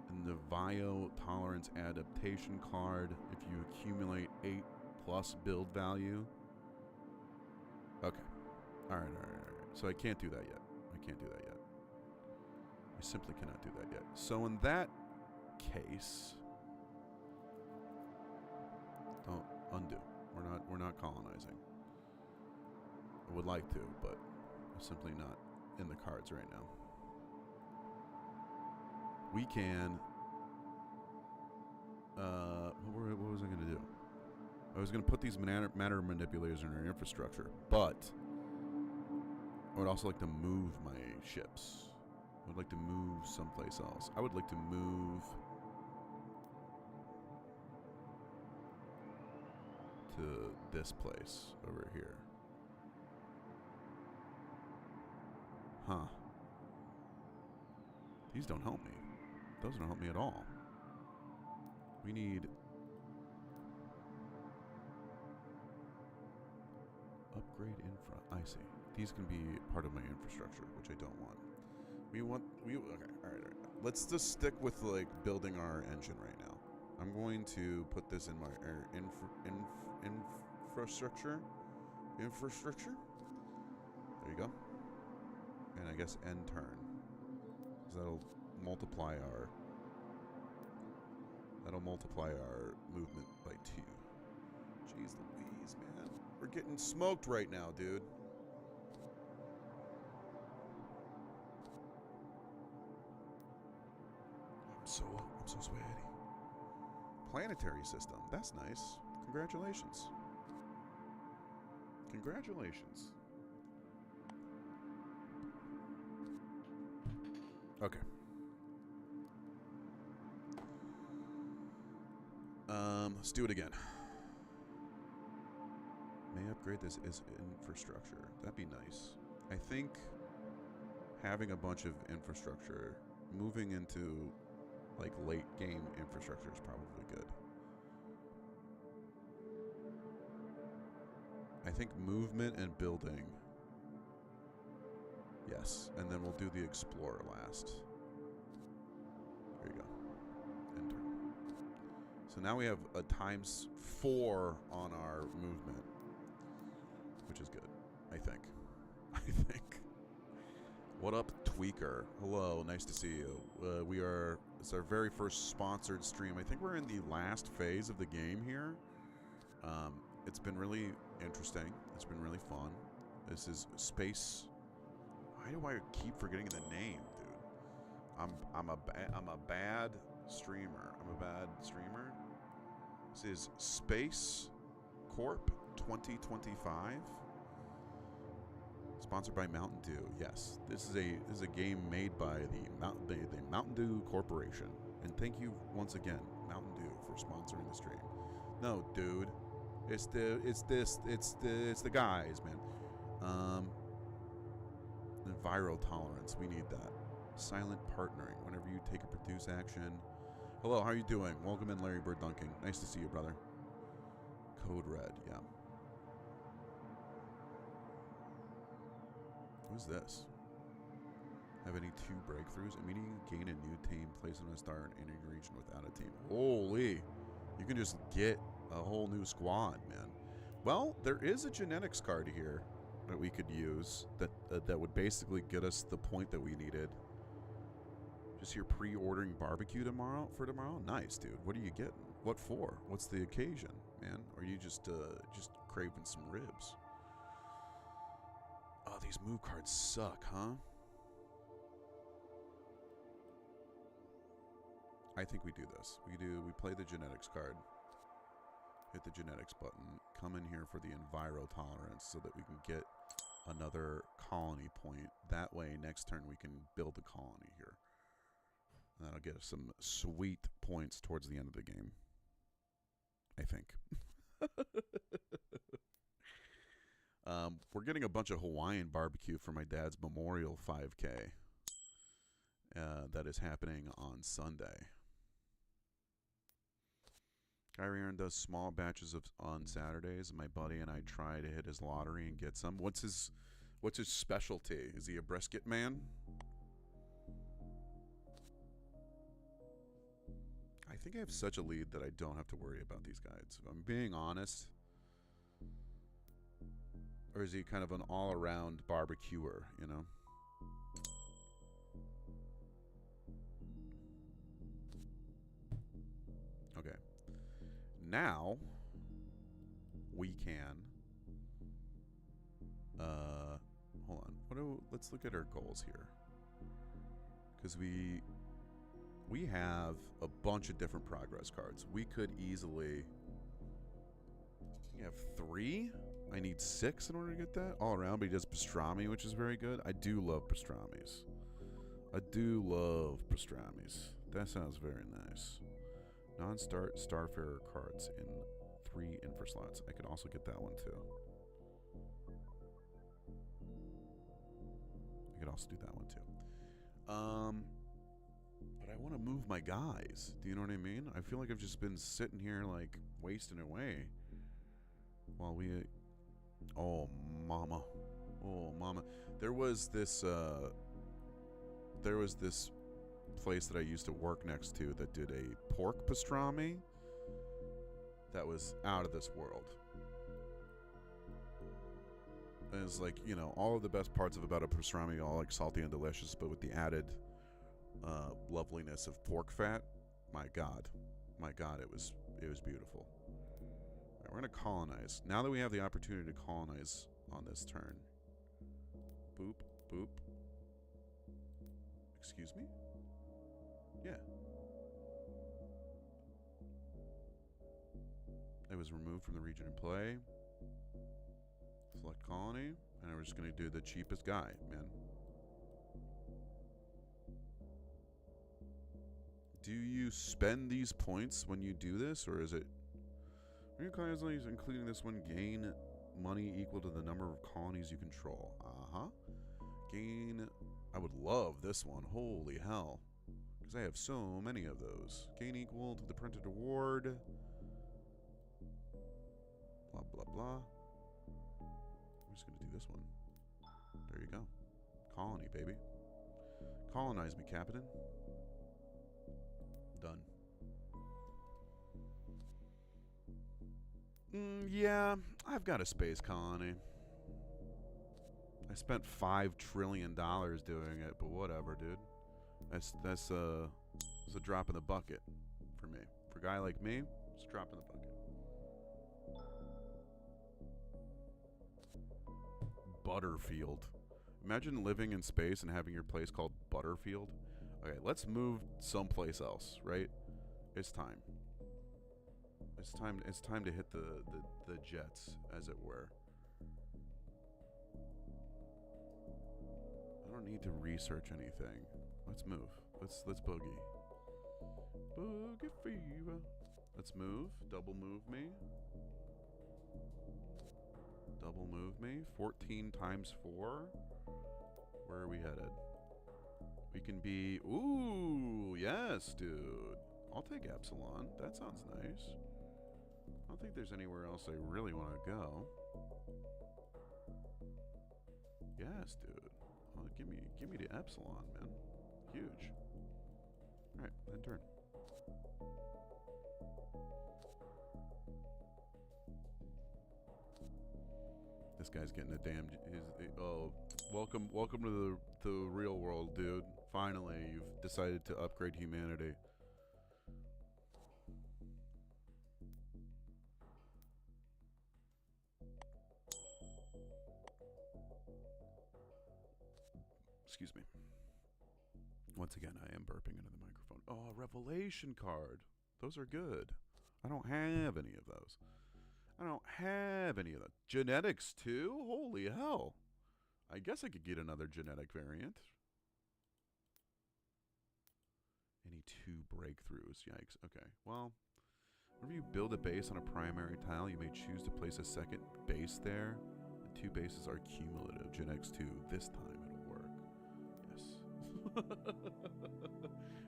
And the Bio Tolerance Adaptation card, if you accumulate 8+ build value. Okay. Alright. So I can't do that yet. I simply cannot do that yet. So in that case... Don't undo. We're not colonizing. I would like to, but it's simply not in the cards right now. We can... what was I going to do? I was going to put these matter manipulators in our infrastructure, but I would also like to move my ships. I would like to move someplace else. I would like to move to this place over here. Huh. These don't help me. Those don't help me at all. We need... Upgrade infra. I see. These can be part of my infrastructure, which I don't want. Okay, alright. Let's just stick with, like, building our engine right now. I'm going to put this in my infrastructure. There you go. And I guess end turn. 'Cause that'll multiply our movement by 2. Jeez Louise, man. We're getting smoked right now, dude. I'm so sweaty. Planetary system. That's nice. Congratulations. Congratulations. Okay. Let's do it again. May upgrade this as infrastructure. That'd be nice. I think having a bunch of infrastructure, moving into like late game infrastructure is probably good. I think movement and building. Yes, and then we'll do the explorer last. There you go. Enter. So now we have a ×4 on our movement, which is good, I think. I think. What up, Tweaker? Hello, nice to see you. It's our very first sponsored stream. I think we're in the last phase of the game here. It's been really interesting. It's been really fun. This is Space. Why do I keep forgetting the name, dude? I'm a bad streamer. I'm a bad streamer. This is SPACECORP 2025. Sponsored by Mountain Dew. Yes, this is a game made by the Mountain Dew Corporation. And thank you once again, Mountain Dew, for sponsoring the stream. No, dude, it's the guys, man. Enviro tolerance. We need that. Silent partnering. Whenever you take or produce action. Hello, how are you doing? Welcome in, Larry Bird Dunking. Nice to see you, brother. Code Red. Yeah. Who's this? Have any 2 breakthroughs? Immediately gain a new team, place on a star in any region without a team. Holy. You can just get a whole new squad, man. Well, there is a genetics card here that we could use that would basically get us the point that we needed. Just here pre-ordering barbecue for tomorrow? Nice, dude. What are you getting? What for? What's the occasion, man? Or are you just craving some ribs? Oh, these move cards suck, huh? I think we do this. We play the genetics card. Hit the genetics button. Come in here for the enviro tolerance so that we can get another colony point. That way, next turn we can build a colony here. That'll get us some sweet points towards the end of the game. I think. We're getting a bunch of Hawaiian barbecue for my dad's Memorial 5K. That is happening on Sunday. Kyrie Aaron does small batches on Saturdays. My buddy and I try to hit his lottery and get some. What's his specialty? Is he a brisket man? I think I have such a lead that I don't have to worry about these guys. If I'm being honest. Or is he kind of an all-around barbecuer, you know? Okay. Now, we can... hold on. Let's look at our goals here. Because we have a bunch of different progress cards. We could easily... We have 3? I need 6 in order to get that all around, but he does pastrami, which is very good. I do love pastramis. That sounds very nice. Non-start Starfarer cards in 3 infra slots. I could also get that one too. I could also do that one too. But I want to move my guys. Do you know what I mean? I feel like I've just been sitting here like wasting away while we... Oh, mama. There was this place that I used to work next to that did a pork pastrami that was out of this world. And it's like, you know, all of the best parts about a pastrami, all like salty and delicious, but with the added loveliness of pork fat. My God, it was beautiful. All right, we're gonna colonize now that we have the opportunity to colonize on this turn. Boop, boop. Excuse me? Yeah. It was removed from the region in play. Select colony, and we're just gonna do the cheapest guy, man. Do you spend these points when you do this, or is it... including this one, gain money equal to the number of colonies you control. Gain... I would love this one. Holy hell. Because I have so many of those. Gain equal to the printed award. Blah, blah, blah. I'm just going to do this one. There you go. Colony, baby. Colonize me, Captain. Done. Yeah, I've got a space colony. I spent $5 trillion doing it, but whatever, dude. That's a drop in the bucket for me. For a guy like me, it's a drop in the bucket. Butterfield. Imagine living in space and having your place called Butterfield. Okay, let's move someplace else, right? It's time. It's time to hit the jets, as it were. I don't need to research anything. Let's move. Let's boogie. Boogie fever. Let's move. Double move me. Double move me. 14 times 4. Where are we headed? We can be... Ooh, yes, dude. I'll take Epsilon. That sounds nice. I don't think there's anywhere else I really want to go. Yes, dude. Oh, give me the Epsilon, man. Huge. Alright, end turn. This guy's getting a damn... oh, welcome to the real world, dude. Finally, you've decided to upgrade humanity. Excuse me. Once again, I am burping into the microphone. Oh, revelation card. Those are good. I don't have any of those. I don't have any of that. Genetics, too? Holy hell. I guess I could get another genetic variant. Any 2 breakthroughs. Yikes. Okay, well, whenever you build a base on a primary tile, you may choose to place a second base there. The 2 bases are cumulative. Genetics 2. This time it'll work. Yes.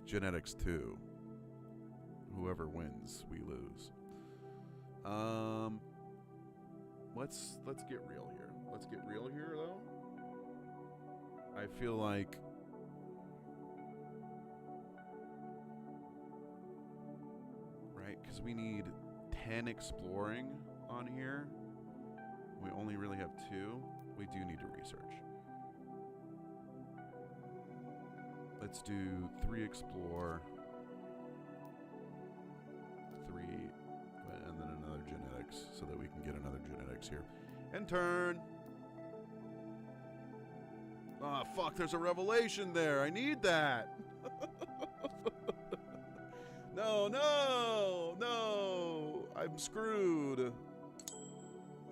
Genetics 2. Whoever wins, we lose. Let's get real here. Let's get real here, though. I feel like right, because we need 10 exploring on here. We only really have 2. We do need to research. Let's do 3 explore, 3, and then another genetics, so that we can get another genetics here. And turn. Ah, oh, fuck, there's a revelation there. I need that. No. I'm screwed.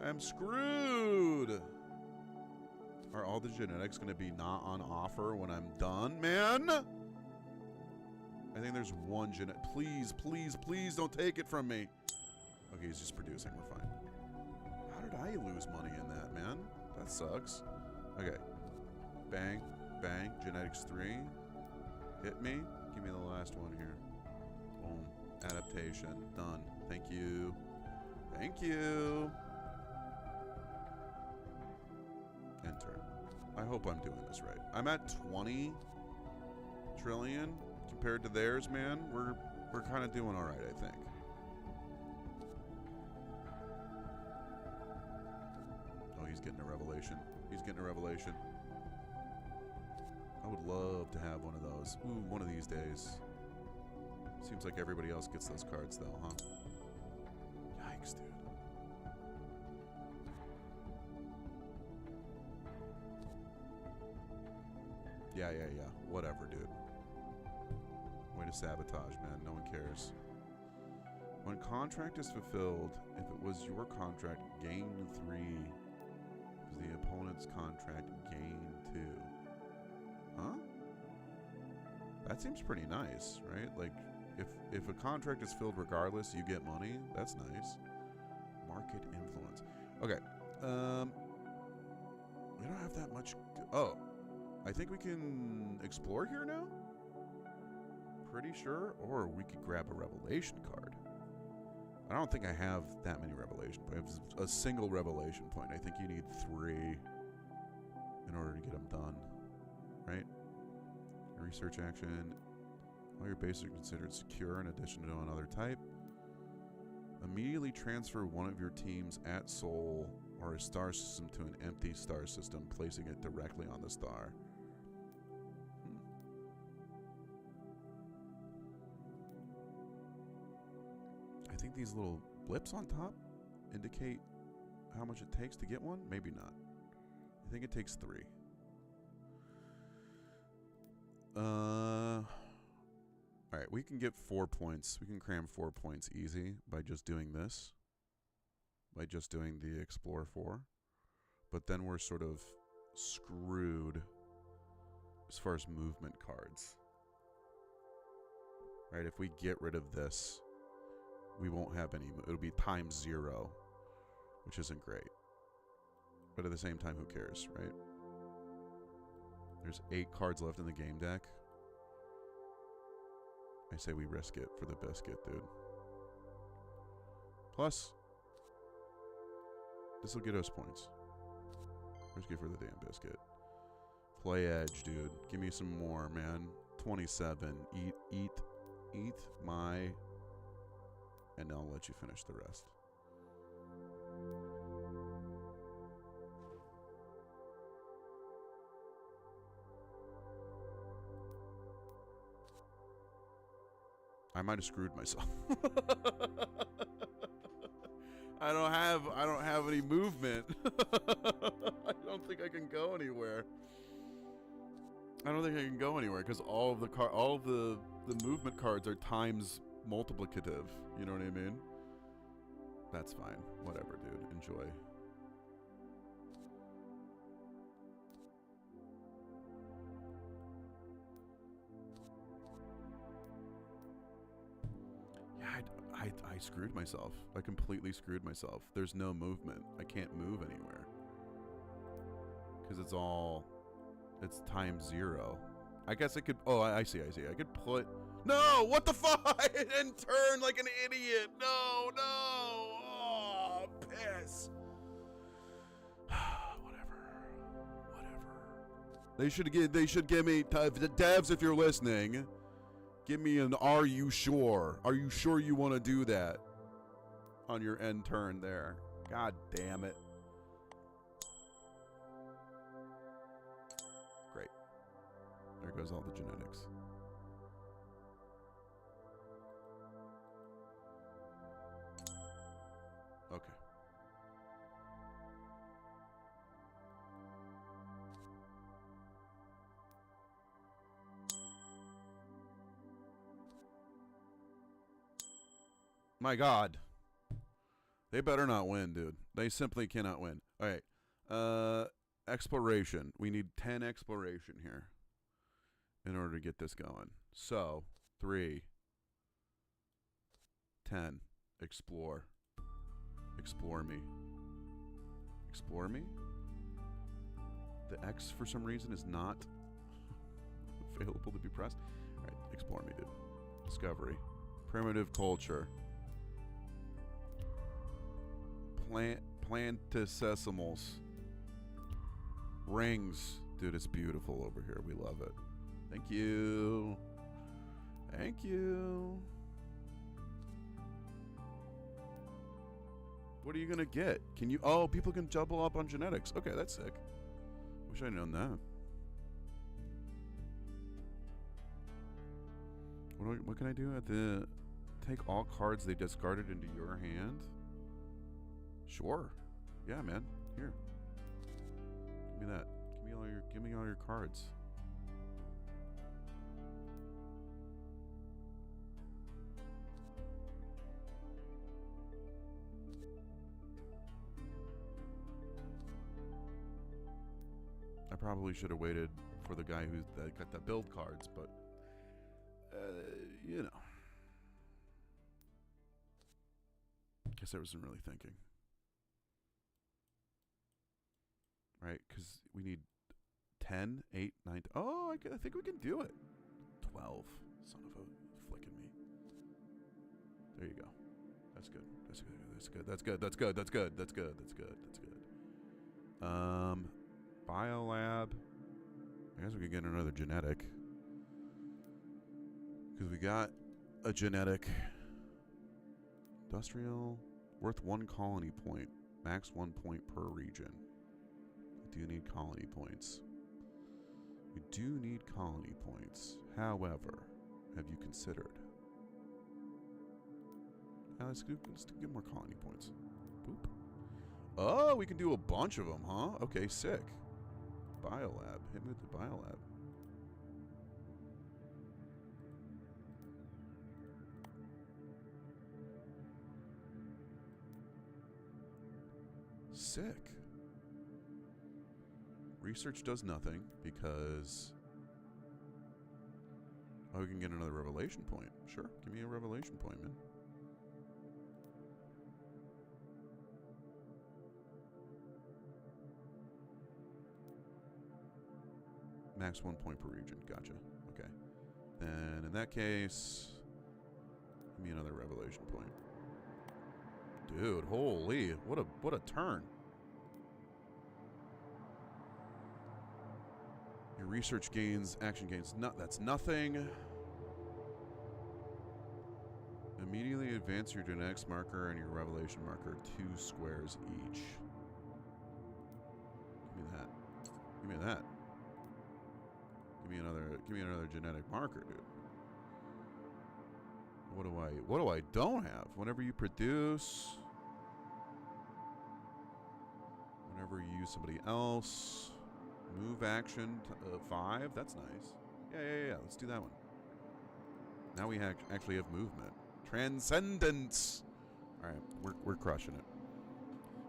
I'm screwed. Are all the genetics going to be not on offer when I'm done, man? I think there's 1 genetic. Please don't take it from me. Okay, he's just producing. We're fine. How did I lose money in that, man? That sucks. Okay. Bang. Genetics 3. Hit me. Give me the last one here. Boom. Adaptation. Done. Thank you. Enter. I hope I'm doing this right. I'm at 20 trillion compared to theirs, man. We're kind of doing all right, I think. Oh, he's getting a revelation. I would love to have one of those. Ooh, one of these days. Seems like everybody else gets those cards, though, huh? Yikes, dude. Yeah. Whatever, dude. Way to sabotage, man. No one cares. When contract is fulfilled, if it was your contract, gain 3. If the opponent's contract, gain 2. Huh? That seems pretty nice, right? Like, if a contract is filled regardless, you get money. That's nice. Market influence. Okay. We don't have that much. Oh, I think we can explore here now. Pretty sure, or we could grab a revelation card. I don't think I have that many revelation points. I have a single revelation point. I think you need 3 in order to get them done, right? Research action. All your bases are considered secure in addition to another type. Immediately transfer one of your teams at Sol or a star system to an empty star system, placing it directly on the star. I think these little blips on top indicate how much it takes to get one. Maybe not. I think it takes 3. Alright, we can get 4 points. We can cram 4 points easy by just doing this. By just doing the Explore 4. But then we're sort of screwed as far as movement cards. Right, if we get rid of this, we won't have any. It'll be ×0, which isn't great. But at the same time, who cares, right? There's 8 cards left in the game deck. I say we risk it for the biscuit, dude. Plus, this will get us points. Risk it for the damn biscuit. Play edge, dude. Give me some more, man. 27. Eat my... And I'll let you finish the rest. I might have screwed myself. I don't have any movement. I don't think I can go anywhere. I don't think I can go anywhere because all of the movement cards are times multiplicative. You know what I mean? That's fine. Whatever, dude. Enjoy. I screwed myself. I completely screwed myself. There's no movement. I can't move anywhere. Because it's ×0. I guess I could... Oh, I see. I could put... No! What the fuck? I didn't turn like an idiot. No. Oh, piss. Whatever. They should give me... The devs, if you're listening... Give me an are you sure? Are you sure you want to do that? On your end turn there. God damn it. Great. There goes all the genetics. Okay. My God. They better not win, dude. They simply cannot win. All right. Exploration. We need 10 exploration here in order to get this going. So, 3, 10. Explore. Explore me. Explore me? The X, for some reason, is not available to be pressed. All right. Explore me, dude. Discovery. Primitive culture. Plantisesimals. Rings. Dude, it's beautiful over here. We love it. Thank you. Thank you. What are you going to get? Can you... Oh, people can double up on genetics. Okay, that's sick. Wish I'd known that. What can I do? Take all cards they discarded into your hand? Sure. Yeah, man. Here. Give me that. Give me all your cards. I probably should have waited for the guy that got the build cards, but you know. Guess I wasn't really thinking. Right, because we need 10, 8, 9. Oh, I think we can do it. 12. Son of a flicking me. There you go. That's good. That's good. That's good. That's good. That's good. That's good. That's good. That's good. That's good. Biolab. I guess we could get another genetic. Because we got a genetic. Industrial. Worth 1 colony point. Max 1 point per region. We do need colony points. We do need colony points. However, have you considered? Let's get more colony points. Boop. Oh, we can do a bunch of them, huh? Okay, sick. Biolab. Hit me with the biolab. Sick. Research does nothing because... Oh, we can get another revelation point. Sure, give me a revelation point, man. Max 1 point per region. Gotcha. Okay. And in that case, give me another revelation point. Dude, holy, what a turn. Your research gains, action gains, that's nothing. Immediately advance your genetics marker and your revelation marker 2 squares each. Give me that. Give me that. Give me another genetic marker, dude. What do I don't have? Whenever you produce, whenever you use somebody else, move action 5. That's nice. Yeah. Let's do that one. Now we actually have movement. Transcendence. All right, we're crushing it.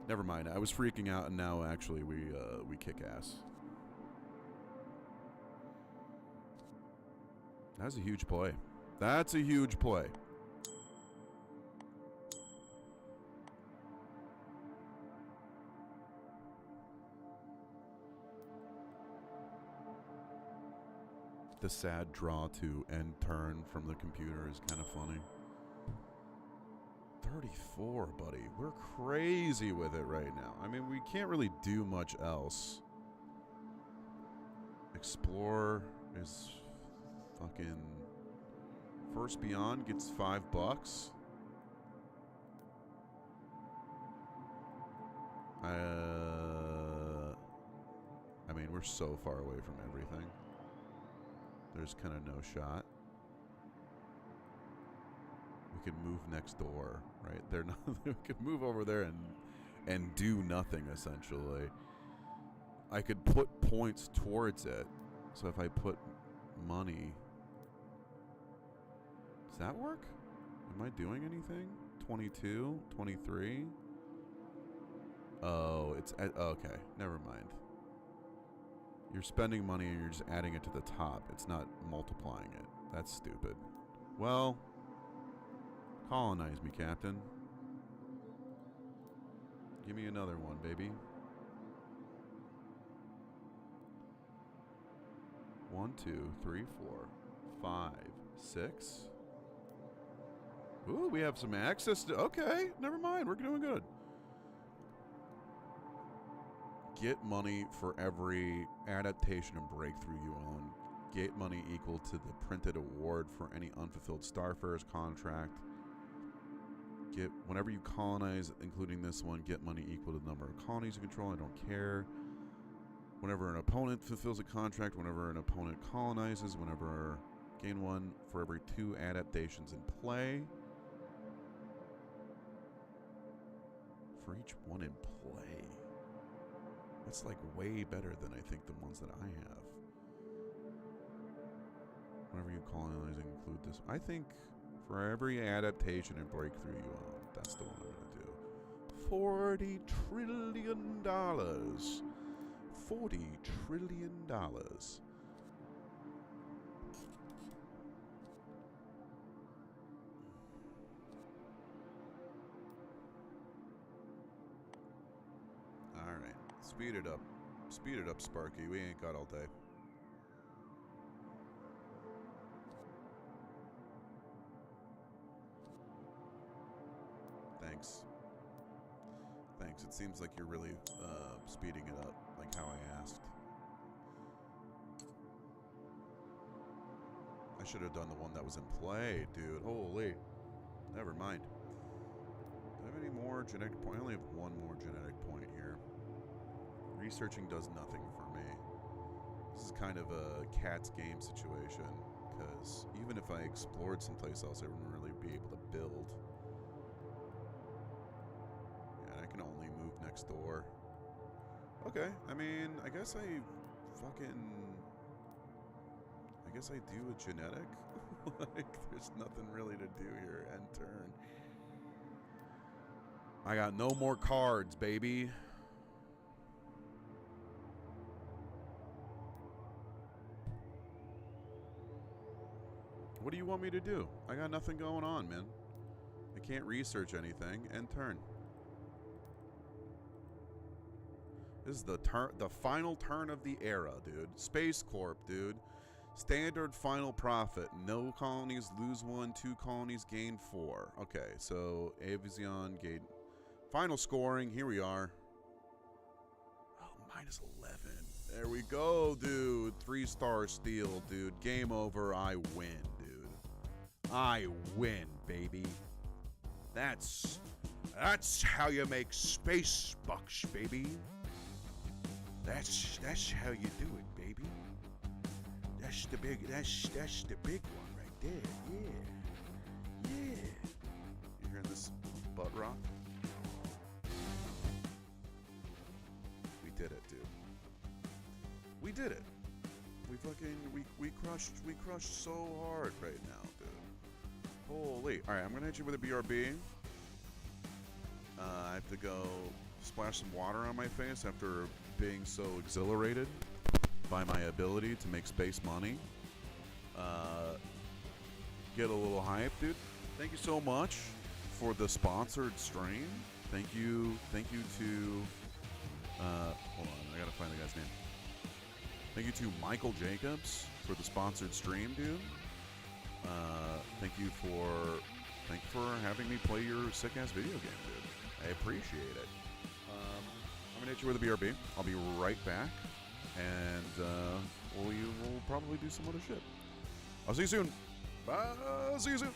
Never mind. I was freaking out, and now actually we kick ass. That's a huge play. That's a huge play. The sad draw to end turn from the computer is kind of funny. 34, buddy. We're crazy with it right now. I mean, we can't really do much else. Explore is fucking... First Beyond gets $5. I mean, we're so far away from everything. There's kind of no shot. We could move next door, right? They're not. We could move over there and do nothing essentially. I could put points towards it. So if I put money, does that work? Am I doing anything? 22, 23. Oh, it's okay. Never mind. You're spending money and you're just adding it to the top. It's not multiplying it. That's stupid. Well, colonize me, Captain. Give me another one, baby. 1, 2, 3, 4, 5, 6. Ooh, we have some access to... Okay, never mind. We're doing good. Get money for every adaptation and breakthrough you own. Get money equal to the printed award for any unfulfilled Starfarers contract. Get whenever you colonize, including this one, get money equal to the number of colonies you control. I don't care. Whenever an opponent fulfills a contract, whenever an opponent colonizes, whenever Gain 1 for every 2 adaptations in play. For each 1 in play. That's like way better than I think the ones that I have. Whenever you colonizing, include this. I think for every adaptation and breakthrough you own, that's the one I'm going to do. $40 trillion. $40 trillion. Alright. Speed it up. Speed it up, Sparky. We ain't got all day. Thanks. Thanks. It seems like you're really speeding it up, like how I asked. I should have done the one that was in play, dude. Holy. Never mind. Do I have any more genetic point? I only have one more genetic point here. Researching does nothing for me. This is kind of a cat's game situation, because even if I explored someplace else, I wouldn't really be able to build. Yeah, I can only move next door. Okay, I mean, I guess I do a genetic. Like, there's nothing really to do here. End turn. I got no more cards, baby. What do you want me to do? I got nothing going on, man. I can't research anything. End turn. This is the final turn of the era, dude. SPACECORP, dude. Standard final profit. No colonies lose 1, 2 colonies gain 4. Okay, so Avision gain. Final scoring. Here we are. Oh, minus 11. There we go, dude. 3-star steal, dude. Game over. I win, dude. I win, baby. That's how you make space bucks, baby. That's how you do it, baby. That's the big one right there. Yeah. Yeah. You hearing this butt rock? We did it, dude. We did it. We crushed so hard right now, dude. Holy. All right, I'm gonna hit you with a BRB. I have to go splash some water on my face after being so exhilarated by my ability to make space money. Get a little hype, dude. Thank you so much for the sponsored stream. Thank you to hold on, I gotta find the guy's name. Thank you to Michael Jacobs for the sponsored stream, dude. Thank you for having me play your sick ass video game, dude. I appreciate it. I'm gonna hit you with a BRB. I'll be right back, and we will probably do some other shit. I'll see you soon. Bye. See you soon.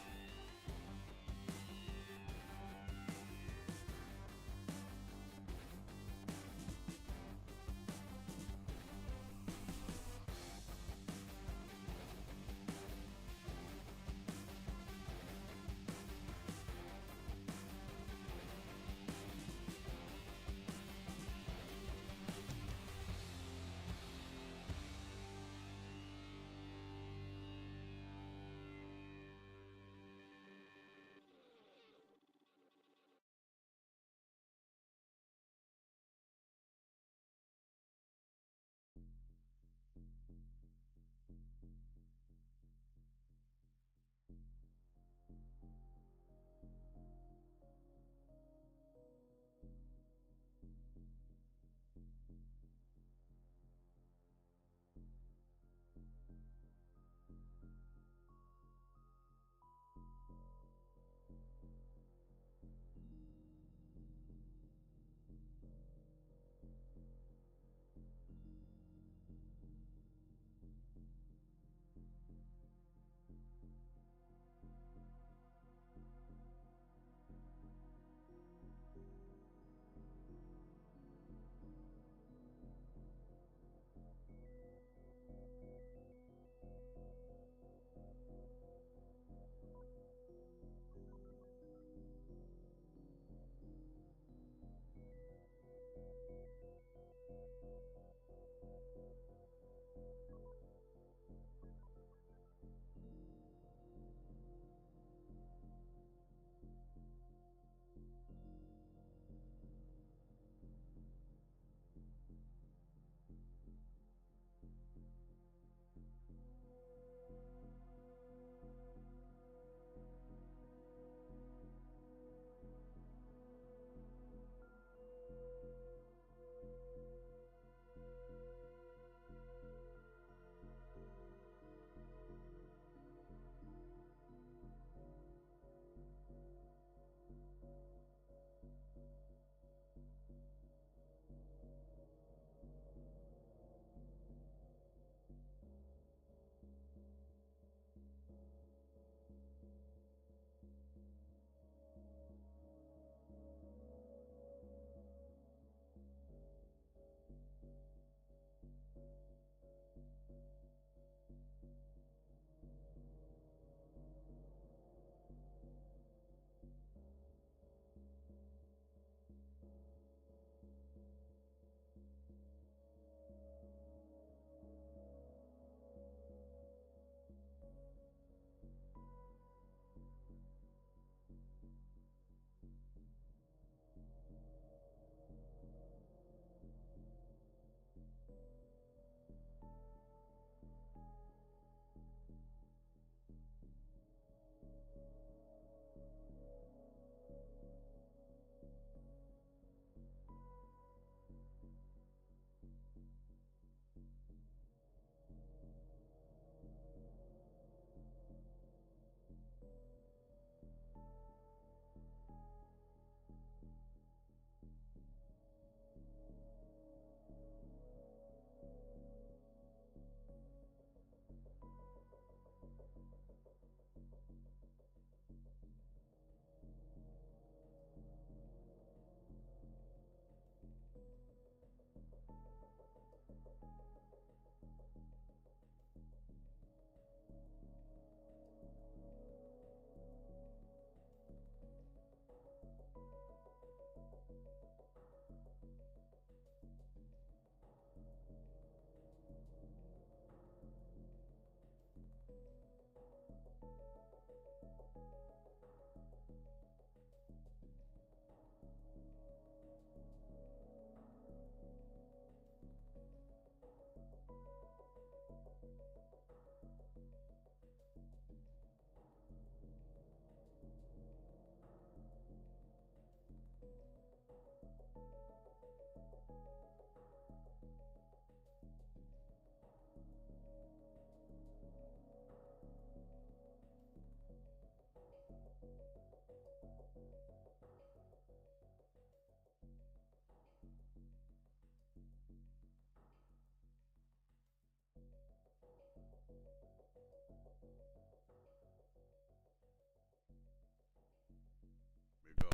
We go.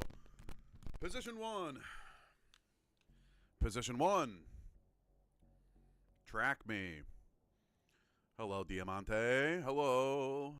Position 1. Position 1. Track me. Hello, Diamante. Hello.